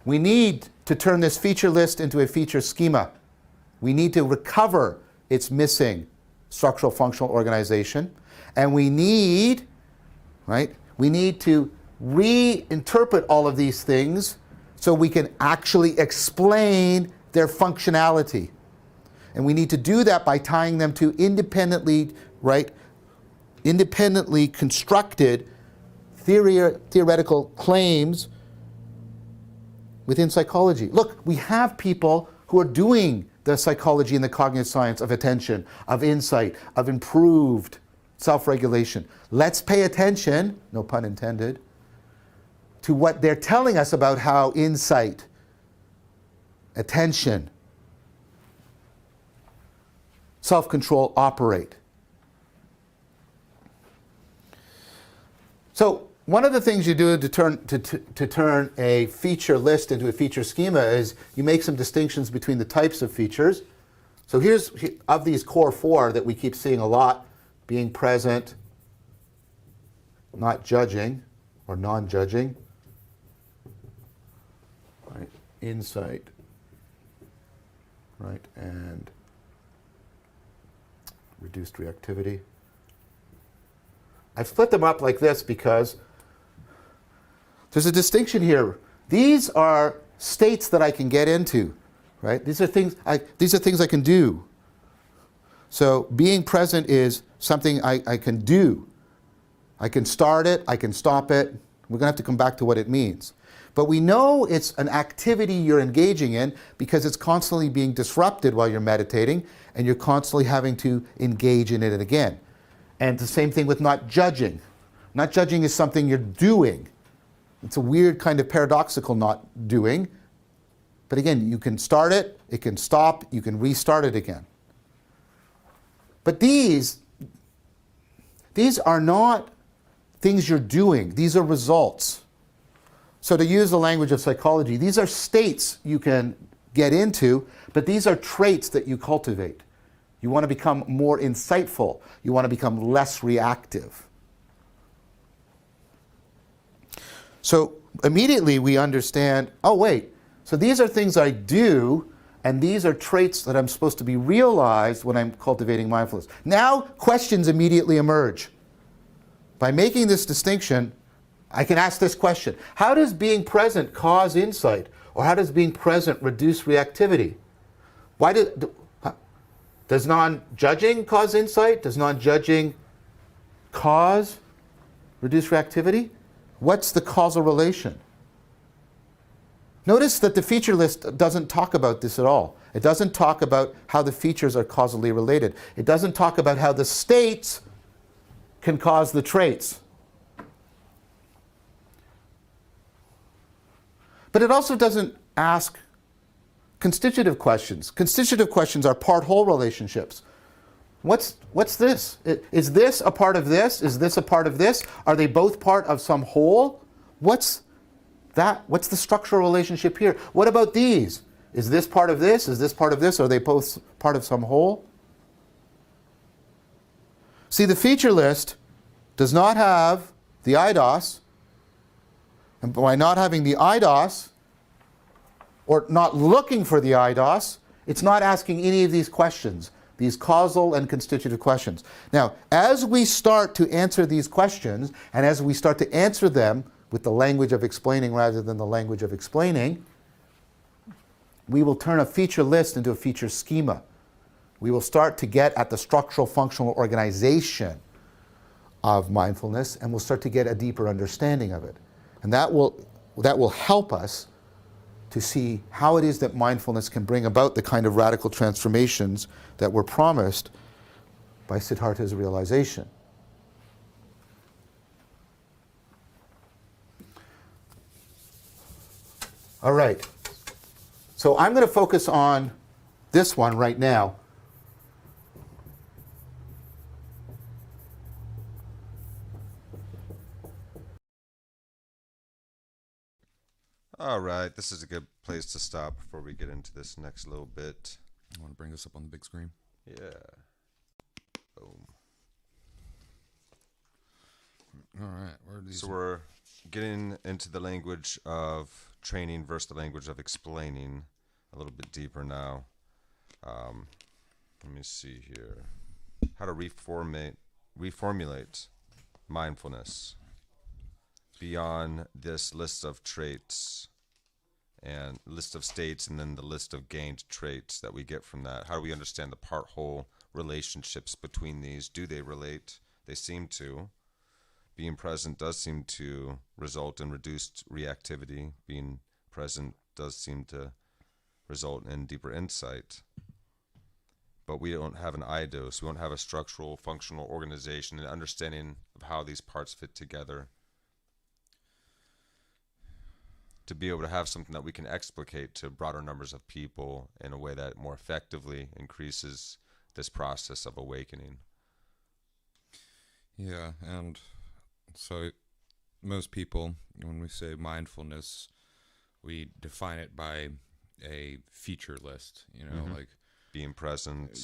We need to turn this feature list into a feature schema. We need to recover its missing structural functional organization. And we need, right, we need to reinterpret all of these things so we can actually explain their functionality. And we need to do that by tying them to independently constructed theoretical claims within psychology. Look, we have people who are doing the psychology and the cognitive science of attention, of insight, of improved self-regulation. Let's pay attention, no pun intended, to what they're telling us about how insight, attention, self-control operate. So one of the things you do to turn a feature list into a feature schema is you make some distinctions between the types of features. So here's, of these core four that we keep seeing a lot, being present, not judging or non-judging, right? Insight, right, and reduced reactivity. I've split them up like this because there's a distinction here. These are states that I can get into, right? These are things I can do. So being present is something I can do. I can start it, I can stop it. We're going to have to come back to what it means. But we know it's an activity you're engaging in because it's constantly being disrupted while you're meditating, and you're constantly having to engage in it again. And the same thing with not judging. Not judging is something you're doing. It's a weird kind of paradoxical not doing. But again, you can start it, it can stop, you can restart it again. But these are not things you're doing. These are results. So to use the language of psychology, these are states you can get into, but these are traits that you cultivate. You want to become more insightful. You want to become less reactive. So immediately we understand, oh wait, so these are things I do, and these are traits that I'm supposed to be realized when I'm cultivating mindfulness. Now questions immediately emerge. By making this distinction, I can ask this question: how does being present cause insight? Or how does being present reduce reactivity? Does non-judging cause insight? Does non-judging cause reduce reactivity? What's the causal relation? Notice that the feature list doesn't talk about this at all. It doesn't talk about how the features are causally related. It doesn't talk about how the states can cause the traits. But it also doesn't ask constitutive questions. Constitutive questions are part-whole relationships. What's this? Is this a part of this? Is this a part of this? Are they both part of some whole? What's that? What's the structural relationship here? What about these? Is this part of this? Is this part of this? Are they both part of some whole? See, the feature list does not have the IDOS, and by not having the IDOS, or not looking for the IDOS, it's not asking any of these questions, these causal and constitutive questions. Now, as we start to answer these questions, and as we start to answer them with the language of explaining rather than the language of explaining, we will turn a feature list into a feature schema. We will start to get at the structural functional organization of mindfulness, and we'll start to get a deeper understanding of it. And that will help us to see how it is that mindfulness can bring about the kind of radical transformations that were promised by Siddhartha's realization. All right. So I'm going to focus on this one right now. All right, this is a good place to stop before we get into this next little bit. I want to bring this up on the big screen. Yeah. Boom. All right. Where are these? So we're getting into the language of training versus the language of explaining a little bit deeper now. Let me see here. How to reformulate mindfulness beyond this list of traits and list of states, and then the list of gained traits that we get from that. How do we understand the part-whole relationships between these? Do they relate? They seem to. Being present does seem to result in reduced reactivity. Being present does seem to result in deeper insight. But we don't have an eidos. We don't have a structural, functional organization and understanding of how these parts fit together to be able to have something that we can explicate to broader numbers of people in a way that more effectively increases this process of awakening. Yeah, and so most people, when we say mindfulness, we define it by a feature list, like being present,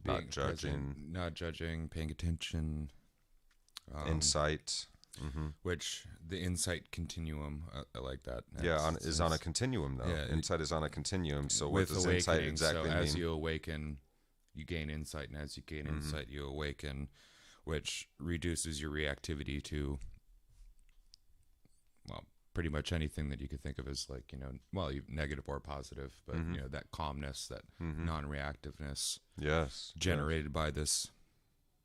not judging, paying attention, insight. Which the insight continuum, I like that. Is on a continuum though. Yeah, insight is on a continuum. So what with does insight exactly mean? As you awaken, you gain insight, and as you gain insight, you awaken, which reduces your reactivity to, well, pretty much anything that you could think of as like, negative or positive, but that calmness, that non-reactiveness, generated by this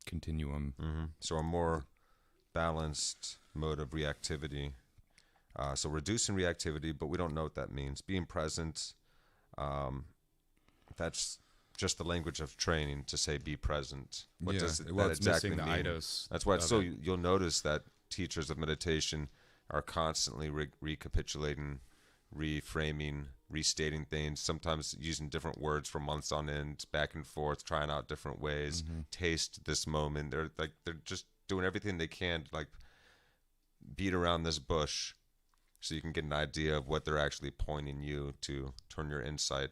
continuum. So a more balanced mode of reactivity. So reducing reactivity, but we don't know what that means. Being present, that's just the language of training to say be present. What does that exactly mean? Eidos. That's why. So you'll notice that teachers of meditation are constantly recapitulating, reframing, restating things, sometimes using different words for months on end, back and forth, trying out different ways, taste this moment. They're just doing everything they can to beat around this bush so you can get an idea of what they're actually pointing you to turn your insight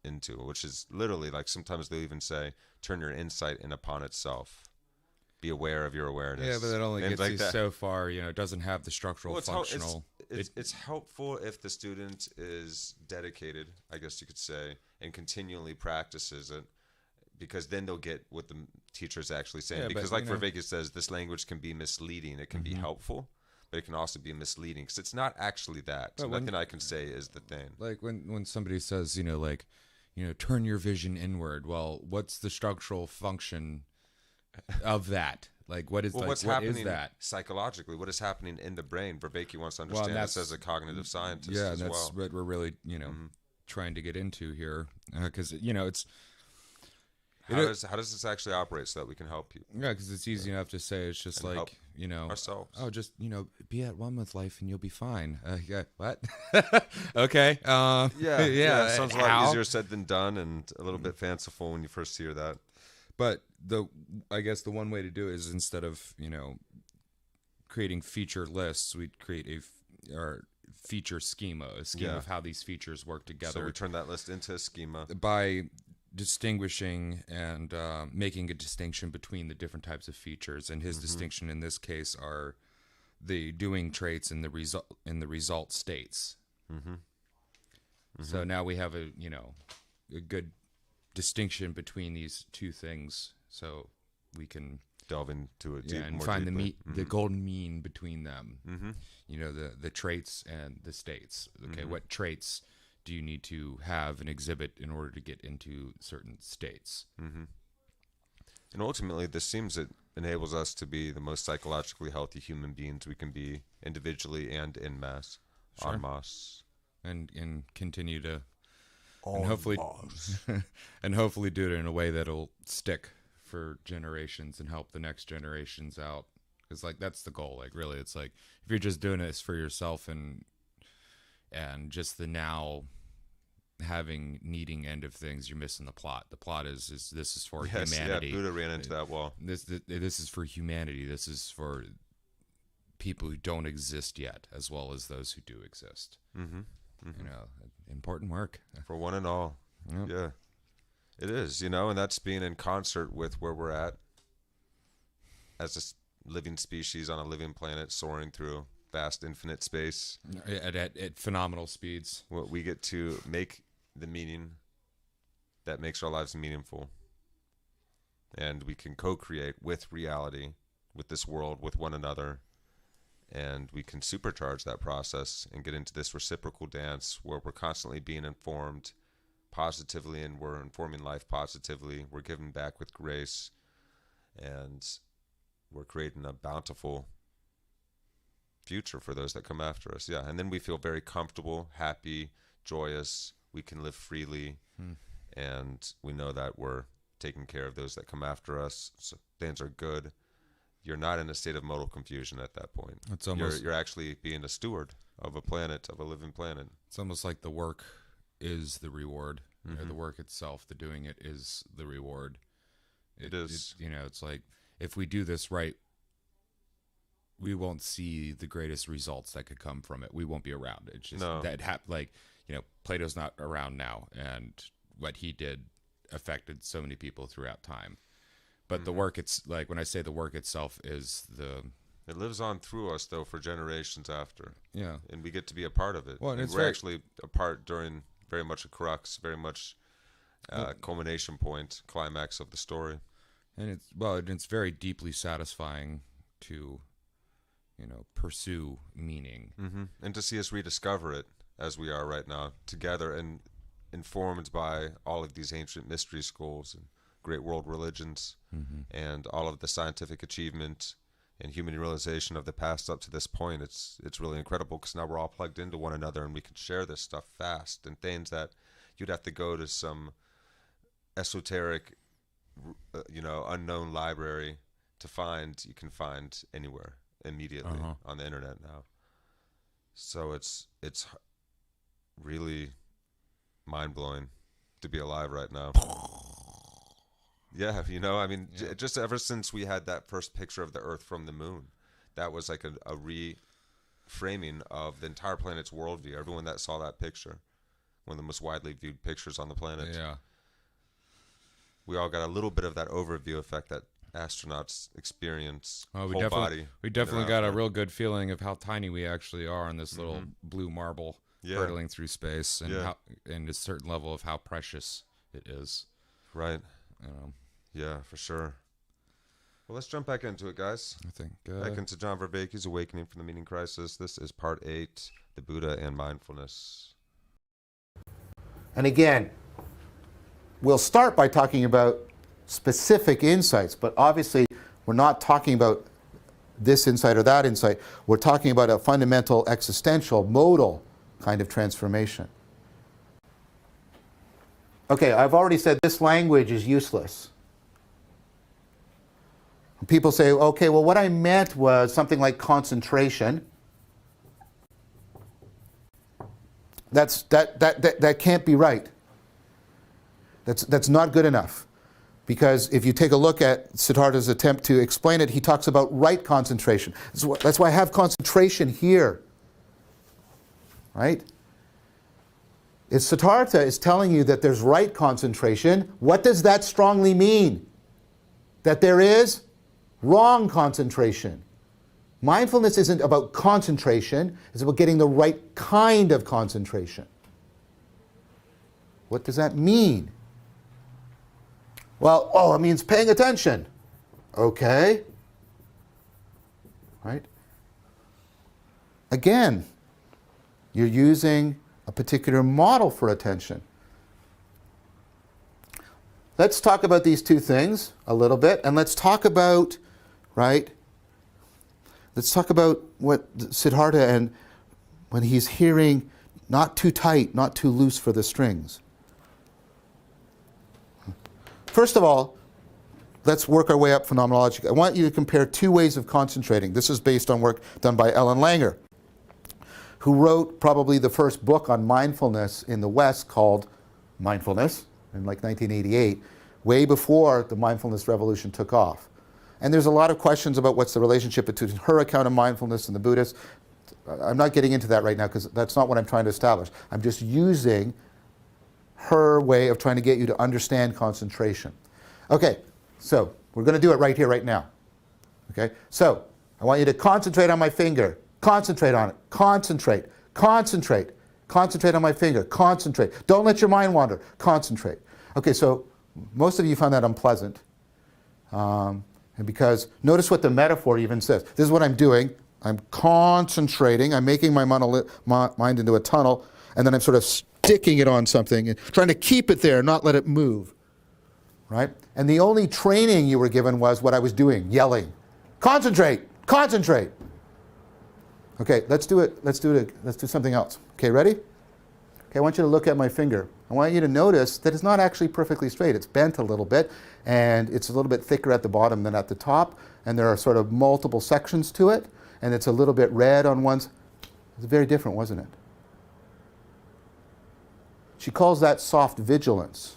into, which is literally sometimes they'll even say turn your insight in upon itself. Be aware of your awareness. Yeah, but that only gets you so far. It doesn't have the structural, functional. It's helpful if the student is dedicated, I guess you could say, and continually practices it, because then they'll get what the teacher's actually saying. Because Vervaeke says, this language can be misleading. It can be helpful, but it can also be misleading because it's not actually that. So nothing I can say is the thing. Like when somebody says, turn your vision inward. Well, what's the structural function of that? What's happening is that? Psychologically? What is happening in the brain? Vervaeke wants to understand this as a cognitive scientist as well. Yeah, that's what we're really, trying to get into here. Because, it's... How does this actually operate so that we can help people? Yeah, because it's easy enough to say. It's just ourselves. Oh, just be at one with life and you'll be fine. What? Okay. Yeah. It sounds a lot easier said than done, and a little bit fanciful when you first hear that. But I guess the one way to do it is, instead of creating feature lists, we'd create a feature schema, of how these features work together. So we turn that list into a schema by distinguishing and making a distinction between the different types of features, and his distinction in this case are the doing traits and the result states. So now we have a good distinction between these two things, so we can delve into it and find the golden mean between them. The traits and the states. Okay, what traits do you need to have and exhibit in order to get into certain states? And ultimately, this seems it enables us to be the most psychologically healthy human beings we can be, individually and en masse, en masse. and continue to On and hopefully Mars. and hopefully do it in a way that'll stick for generations and help the next generations out. Because like that's the goal. Like really, it's like if you're just doing this for yourself and just the now needing end of things, you're missing the plot. The plot is this is for Yes, humanity. yeah, Buddha ran into that wall. This is for humanity. This is for people who don't exist yet, as well as those who do exist. Mm-hmm. Mm-hmm. You know, important work For one and all. Yep. Yeah. It is, and that's being in concert with where we're at as a living species on a living planet soaring through vast infinite space. At phenomenal speeds. Well, we get to make the meaning that makes our lives meaningful. And we can co-create with reality, with this world, with one another. And we can supercharge that process and get into this reciprocal dance where we're constantly being informed positively and we're informing life positively. We're giving back with grace and we're creating a bountiful future for those that come after us. Yeah. And then we feel very comfortable, happy, joyous. We can live freely. And we know that we're taking care of those that come after us. So things are good. You're not in a state of modal confusion at that point. It's almost You're actually being a steward of a planet, of a living planet. It's almost like the work is the reward. Or the work itself, the doing it is the reward. It is. It's like if we do this right, we won't see the greatest results that could come from it. We won't be around. It's just Plato's not around now, and what he did affected so many people throughout time. But the work, it's like when I say the work itself is It lives on through us, though, for generations after. Yeah. And we get to be a part of it. Well, and we're actually a part during very much a crux, very much culmination point, climax of the story. And it's very deeply satisfying to, pursue meaning. Mm-hmm. And to see us rediscover it as we are right now, together and informed by all of these ancient mystery schools and great world religions and all of the scientific achievement and human realization of the past up to this point. It's really incredible because now we're all plugged into one another and we can share this stuff fast, and things that you'd have to go to some esoteric, unknown library to find, you can find anywhere immediately on the internet now. So it's really mind-blowing to be alive right now. Yeah, just ever since we had that first picture of the Earth from the moon, that was like a reframing of the entire planet's worldview. Everyone that saw that picture, one of the most widely viewed pictures on the planet. Yeah. We all got a little bit of that overview effect that astronauts experience. We whole body. definitely got a real good feeling of how tiny we actually are on this little blue marble hurtling through space, and and a certain level of how precious it is. Right. Yeah, for sure. Well, let's jump back into it, guys. I think Back into John Vervaeke's Awakening from the Meaning Crisis. This is part 8, the Buddha and Mindfulness. And again, we'll start by talking about specific insights, but obviously we're not talking about this insight or that insight. We're talking about a fundamental, existential, modal kind of transformation. Okay, I've already said this language is useless. People say, okay, well, what I meant was something like concentration. That can't be right. That's not good enough. Because if you take a look at Siddhartha's attempt to explain it, he talks about right concentration. That's why I have concentration here. Right? If Siddhartha is telling you that there's right concentration, what does that strongly mean? That there is wrong concentration. Mindfulness isn't about concentration, it's about getting the right kind of concentration. What does that mean? Well, it means paying attention. Okay. Right? Again, you're using a particular model for attention. Let's talk about these two things a little bit, and let's talk about, let's talk about what Siddhartha, and when he's hearing not too tight, not too loose for the strings. First of all, let's work our way up phenomenologically. I want you to compare two ways of concentrating. This is based on work done by Ellen Langer, who wrote probably the first book on mindfulness in the West called Mindfulness in like 1988, way before the mindfulness revolution took off. And there's a lot of questions about what's the relationship between her account of mindfulness and the Buddhists. I'm not getting into that right now because that's not what I'm trying to establish. I'm just using her way of trying to get you to understand concentration. Okay, so we're going to do it right here, right now. Okay, so I want you to concentrate on my finger. Concentrate on it. Concentrate. Concentrate. Concentrate on my finger. Concentrate. Don't let your mind wander. Concentrate. Okay, so most of you found that unpleasant. And because notice what the metaphor even says. This is what I'm doing. I'm concentrating. I'm making my mind into a tunnel, and then I'm sort of sticking it on something and trying to keep it there, not let it move. Right? And the only training you were given was what I was doing, yelling. Concentrate. Concentrate. Okay, let's do it. Let's do something else. Okay, ready? Okay, I want you to look at my finger. I want you to notice that it's not actually perfectly straight. It's bent a little bit, and it's a little bit thicker at the bottom than at the top, and there are sort of multiple sections to it, and it's a little bit red on one side. It's very different, wasn't it? She calls that soft vigilance,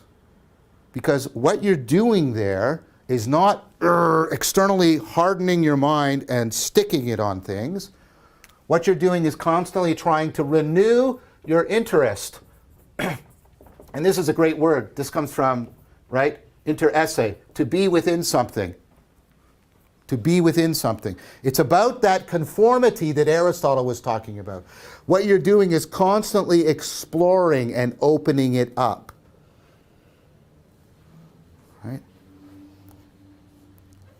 because what you're doing there is not externally hardening your mind and sticking it on things. What you're doing is constantly trying to renew your interest. And this is a great word. This comes from, right, interesse, to be within something. To be within something. It's about that conformity that Aristotle was talking about. What you're doing is constantly exploring and opening it up. Right?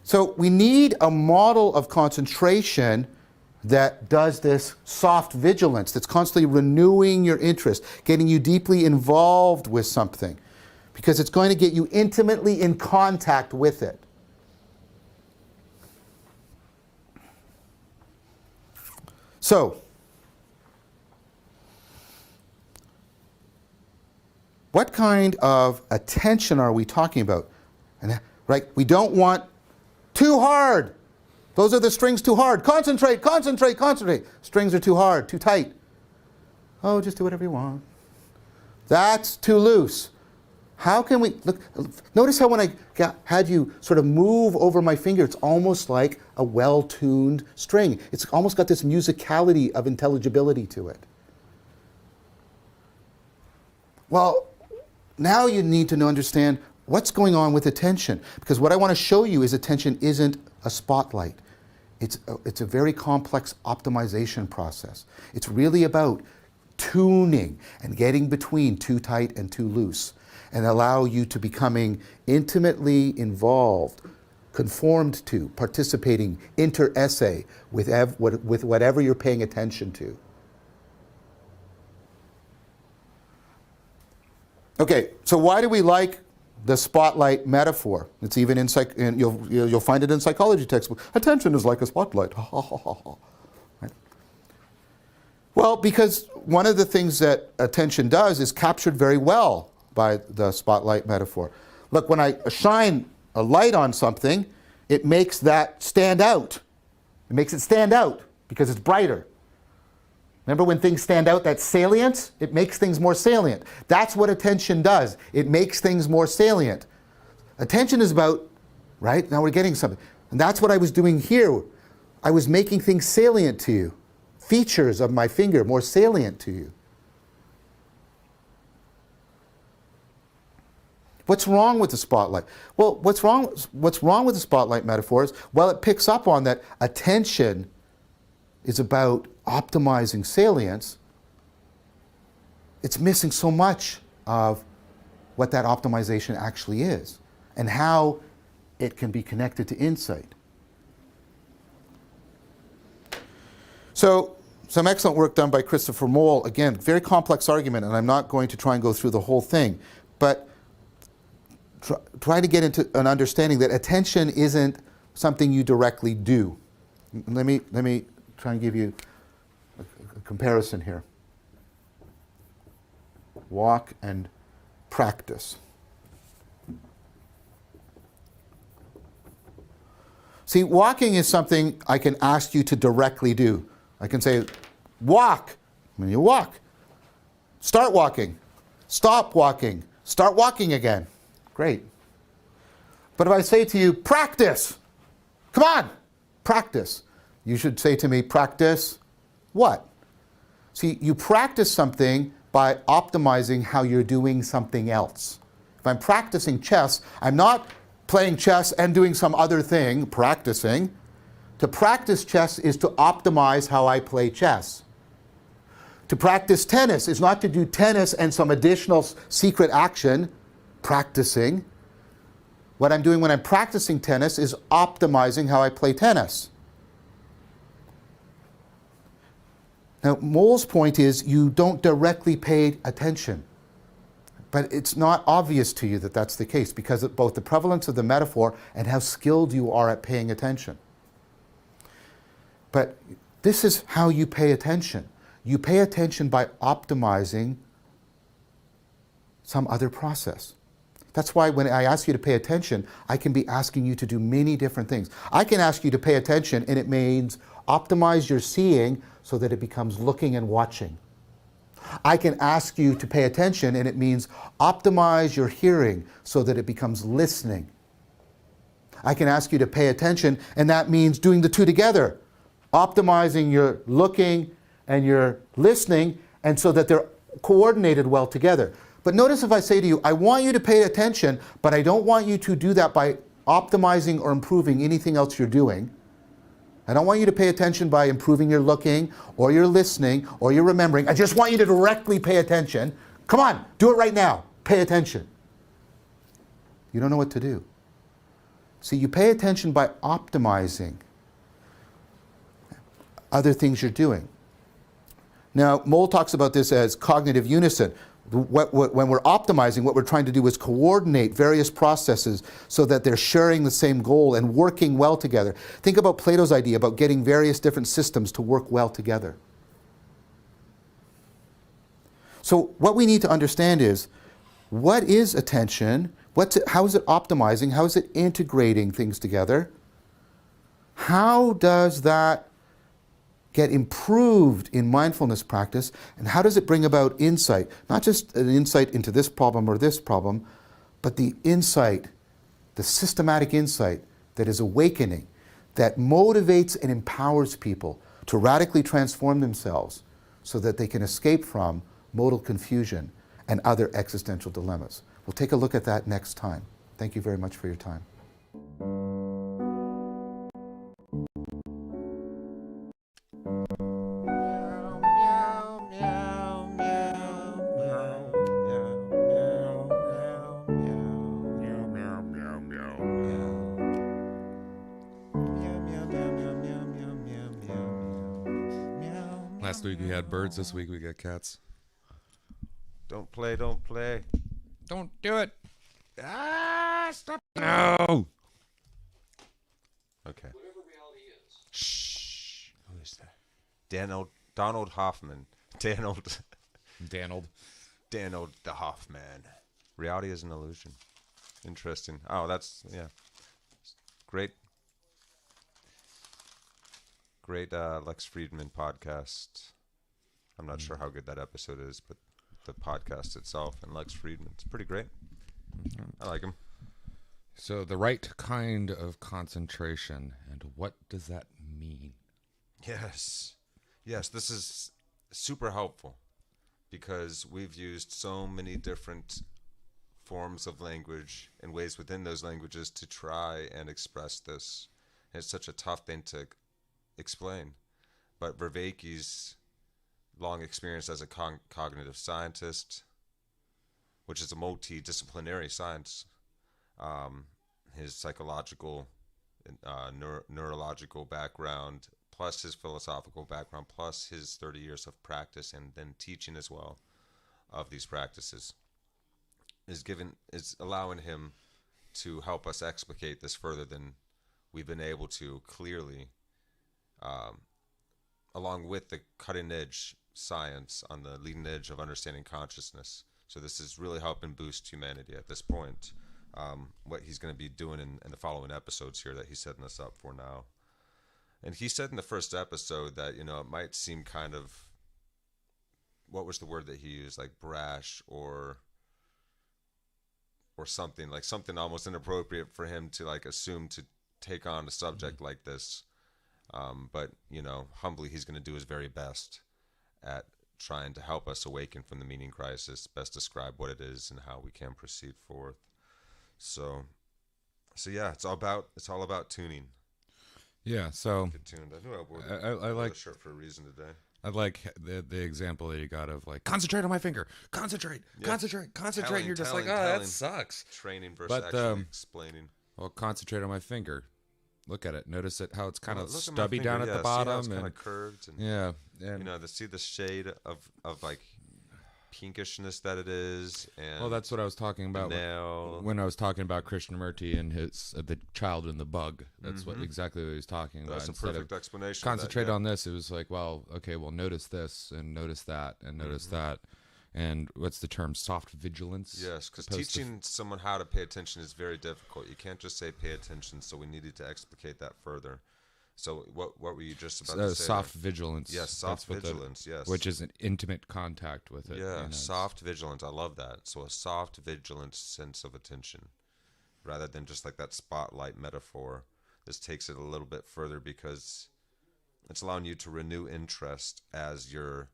So we need a model of concentration that does this soft vigilance, that's constantly renewing your interest, getting you deeply involved with something, because it's going to get you intimately in contact with it. So, what kind of attention are we talking about? And, right, we don't want too hard. Those are the strings too hard. Concentrate, concentrate, concentrate. Strings are too hard, too tight. Oh, just do whatever you want. That's too loose. How can we, look, notice how when I had you sort of move over my finger, it's almost like a well-tuned string. It's almost got this musicality of intelligibility to it. Well, now you need to understand what's going on with attention. Because what I want to show you is attention isn't a spotlight. It's a very complex optimization process. It's really about tuning and getting between too tight and too loose, and allow you to becoming intimately involved, conformed to, participating, interesse with whatever you're paying attention to. Okay, so why do we like the spotlight metaphor? It's even in you'll find it in psychology textbooks. Attention is like a spotlight. Right? Well, because one of the things that attention does is captured very well by the spotlight metaphor. Look, when I shine a light on something, it makes that stand out. It makes it stand out because it's brighter. Remember when things stand out, that's salience? It makes things more salient. That's what attention does. It makes things more salient. Attention is about, right? Now we're getting something. And that's what I was doing here. I was making things salient to you. Features of my finger more salient to you. What's wrong with the spotlight? Well, what's wrong with the spotlight metaphor is, well, it picks up on that attention is about optimizing salience. It's missing so much of what that optimization actually is and how it can be connected to insight. So, some excellent work done by Christopher Moll. Again, very complex argument, and I'm not going to try and go through the whole thing, but try to get into an understanding that attention isn't something you directly do. Let me try and give you a comparison here. walk and practice. See, walking is something I can ask you to directly do. I can say, walk. When you walk, start walking, stop walking, start walking again. Great. But if I say to you, practice, come on, practice, you should say to me, practice what? See, you practice something by optimizing how you're doing something else. If I'm practicing chess, I'm not playing chess and doing some other thing, practicing. To practice chess is to optimize how I play chess. To practice tennis is not to do tennis and some additional secret action, practicing. What I'm doing when I'm practicing tennis is optimizing how I play tennis. Now, Moll's point is you don't directly pay attention. But it's not obvious to you that that's the case because of both the prevalence of the metaphor and how skilled you are at paying attention. But this is how you pay attention. You pay attention by optimizing some other process. That's why when I ask you to pay attention, I can be asking you to do many different things. I can ask you to pay attention, and it means optimize your seeing so that it becomes looking and watching. I can ask you to pay attention, and it means optimize your hearing so that it becomes listening. I can ask you to pay attention, and that means doing the two together, optimizing your looking and your listening, and so that they're coordinated well together. But notice if I say to you, I want you to pay attention, but I don't want you to do that by optimizing or improving anything else you're doing. I don't want you to pay attention by improving your looking or your listening or your remembering. I just want you to directly pay attention. Come on, do it right now. Pay attention. You don't know what to do. See, you pay attention by optimizing other things you're doing. Now, Moll talks about this as cognitive unison. When we're optimizing, what we're trying to do is coordinate various processes so that they're sharing the same goal and working well together. Think about Plato's idea about getting various different systems to work well together. So what we need to understand is, what is attention? How is it optimizing? How is it integrating things together? How does that get improved in mindfulness practice, and how does it bring about insight? Not just an insight into this problem or this problem, but the insight, the systematic insight that is awakening, that motivates and empowers people to radically transform themselves so that they can escape from modal confusion and other existential dilemmas. We'll take a look at that next time. Thank you very much for your time. Last week we had birds, this week we got cats. Don't play, don't play. Don't do it. Ah, stop. No. Okay. Shh. Who is that? Donald Hoffman. Danold the Hoffman. Reality is an illusion. Interesting. Oh, that's, yeah. Great Lex Friedman podcast. I'm not sure how good that episode is, but the podcast itself and Lex Friedman, it's pretty great. I like him. So the right kind of concentration, and what does that mean? Yes, this is super helpful because we've used so many different forms of language and ways within those languages to try and express this. And it's such a tough thing to explain. But Vervaeke's long experience as a cognitive scientist, which is a multidisciplinary science, his psychological, neurological background, plus his philosophical background, plus his 30 years of practice and then teaching as well of these practices, is allowing him to help us explicate this further than we've been able to clearly, along with the cutting edge science on the leading edge of understanding consciousness. So this is really helping boost humanity at this point. What he's going to be doing in the following episodes here that he's setting us up for now. And he said in the first episode that, it might seem kind of, what was the word that he used? Like brash or something, like something almost inappropriate for him to like assume to take on a subject like this. But, humbly, he's going to do his very best at trying to help us awaken from the meaning crisis, best describe what it is and how we can proceed forth. So yeah, it's all about tuning. Yeah. So Get tuned. I knew I wore I like the shirt for a reason today. I like the example that you got of like concentrate on my finger, concentrate. And you're just like, that sucks. Training versus actually explaining. Well, concentrate on my finger. Look at it. Notice it how it's kind of Look at my stubby finger, down at the bottom, it's kind and of curved. And, yeah, and see the shade of like pinkishness that it is. And well, that's what I was talking about when I was talking about Krishnamurti and his the child and the bug. That's what exactly what he was talking about. That's a perfect explanation. Concentrate on this. It was like, well, okay, well, notice this and notice that and notice that. And what's the term? Soft vigilance? Yes, because teaching someone how to pay attention is very difficult. You can't just say pay attention, so we needed to explicate that further. So what were you just about to say? Soft vigilance. Yes, soft vigilance, yes. Which is an intimate contact with it. Yeah, soft vigilance. I love that. So a soft vigilance sense of attention, rather than just like that spotlight metaphor. This takes it a little bit further because it's allowing you to renew interest as you're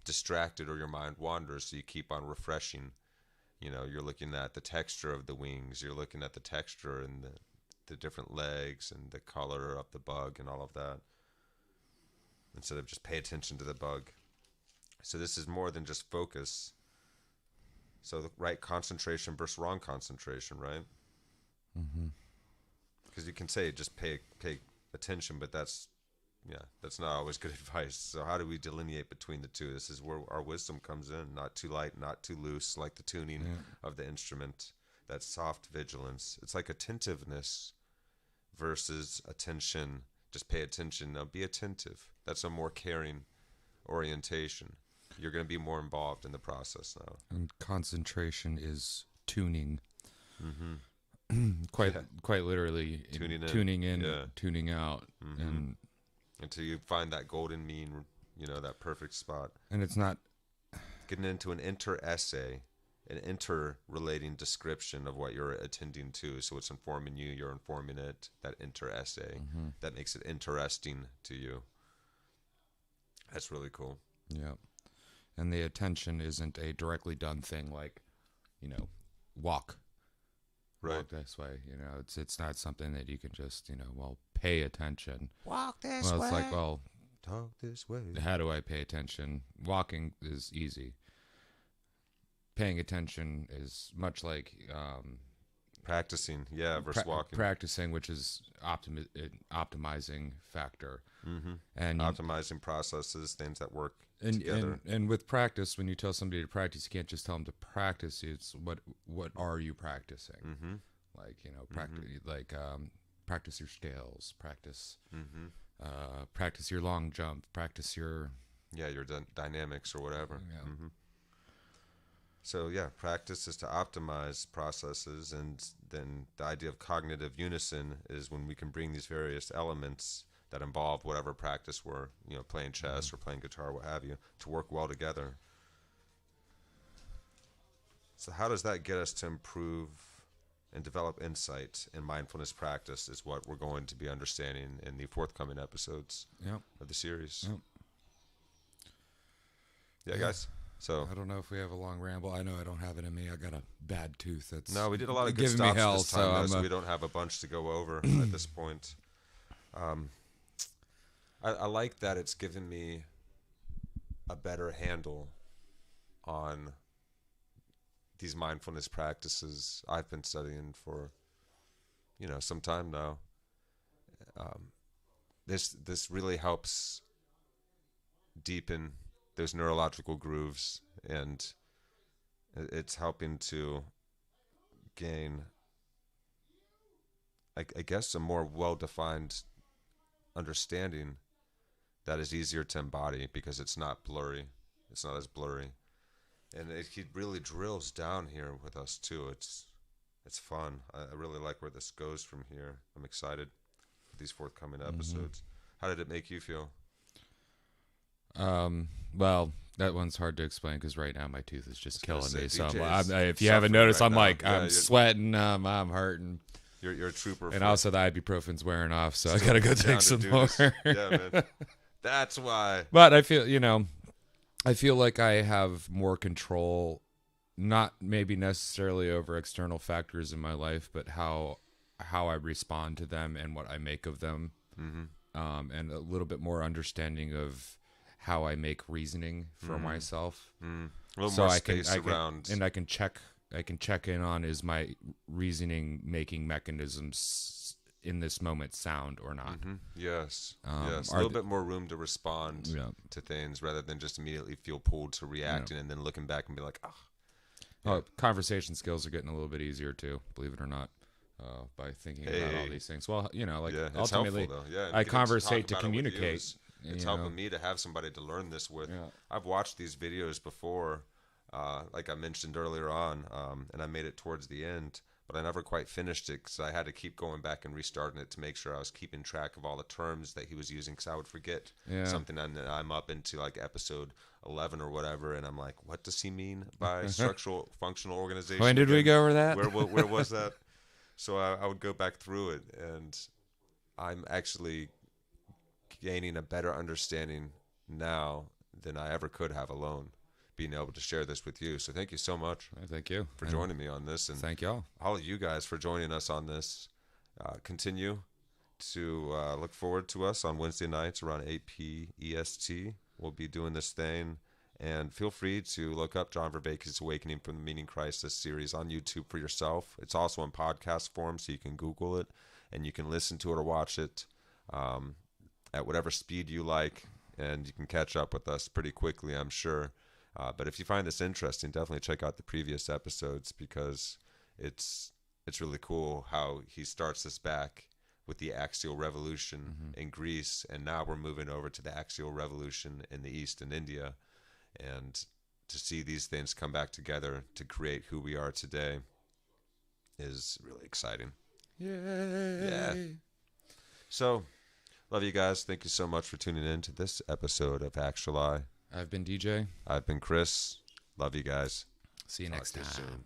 distracted or your mind wanders, so you keep on refreshing. You're looking at the texture of the wings, you're looking at the texture and the different legs and the color of the bug and all of that, instead of just pay attention to the bug. So this is more than just focus. So the right concentration versus wrong concentration, right? Because you can say just pay attention, but that's not always good advice. So how do we delineate between the two? This is where our wisdom comes in. Not too light, not too loose, like the tuning of the instrument. That soft vigilance. It's like attentiveness versus attention. Just pay attention. Now be attentive. That's a more caring orientation. You're going to be more involved in the process now. And concentration is tuning. Quite literally tuning in, tuning out. And until you find that golden mean, that perfect spot. And it's not getting into an inter-essay, an inter-relating description of what you're attending to. So it's informing you, you're informing it, that inter-essay. That makes it interesting to you. That's really cool. Yeah. And the attention isn't a directly done thing like, walk. Right. Walk this way. It's not something that you can just, pay attention. Walk this way. Well, it's like, well, talk this way. How do I pay attention? Walking is easy. Paying attention is much like practicing, versus walking. Practicing, which is optimizing factor, and optimizing processes, things that work together. And with practice, when you tell somebody to practice, you can't just tell them to practice. It's what are you practicing? Like practice your scales, practice your long jump, practice your dynamics or whatever. So practice is to optimize processes, and then the idea of cognitive unison is when we can bring these various elements that involve whatever practice we're, playing chess or playing guitar, what have you, to work well together. So how does that get us to improve and develop insight in mindfulness practice is what we're going to be understanding in the forthcoming episodes of the series. Yeah, guys. So I don't know if we have a long ramble. I know I don't have it in me. I got a bad tooth. No, we did a lot of good giving me stops hell, this time, so we don't have a bunch to go over at this point. I like that it's given me a better handle on these mindfulness practices I've been studying for, some time now. This really helps deepen those neurological grooves, and it's helping to gain, I guess, a more well-defined understanding that is easier to embody because it's not blurry. It's not as blurry. And he really drills down here with us too. It's fun. I really like where this goes from here. I'm excited for these forthcoming episodes. How did it make you feel? Well, that one's hard to explain because right now my tooth is just killing me. So if you suffering haven't noticed, right I'm now. like, Yeah, I'm sweating, I'm hurting. You're a trooper. And also the ibuprofen's wearing off, so I Still gotta go down take to some do more. this. Yeah, man. That's why. But I feel, I feel like I have more control, not maybe necessarily over external factors in my life, but how I respond to them and what I make of them, and a little bit more understanding of how I make reasoning for myself. A little So more I space can, around. and I can check in on, is my reasoning making mechanisms in this moment sound or not. Yes. Yes. A little bit more room to respond to things rather than just immediately feel pulled to reacting and then looking back and be like, Conversation skills are getting a little bit easier too, believe it or not, by thinking about all these things. Well, it's ultimately, helpful, though. Yeah, I getting to conversate talk to about it with you communicate. It's helping me to have somebody to learn this with. Yeah. I've watched these videos before, like I mentioned earlier on, and I made it towards the end, but I never quite finished it because I had to keep going back and restarting it to make sure I was keeping track of all the terms that he was using, because I would forget something, and I'm up into like episode 11 or whatever, and I'm like, what does he mean by structural functional organization? When did we go over that? Where was that? So I would go back through it, and I'm actually gaining a better understanding now than I ever could have alone, being able to share this with you. So thank you so much. Thank you for joining me on this, and thank y'all. All of you guys for joining us on this. Continue to look forward to us on Wednesday nights around 8 p. EST. We'll be doing this thing, and feel free to look up John Vervaeke's Awakening from the Meaning Crisis series on YouTube for yourself. It's also in podcast form, so you can Google it, and you can listen to it or watch it at whatever speed you like, and you can catch up with us pretty quickly, I'm sure. But if you find this interesting, definitely check out the previous episodes, because it's really cool how he starts us back with the axial revolution in Greece, and now we're moving over to the axial revolution in the East in India, and to see these things come back together to create who we are today is really exciting. Yay! Yeah. So, love you guys. Thank you so much for tuning in to this episode of Actuali. I've been DJ. I've been Chris. Love you guys. See you next time. Soon.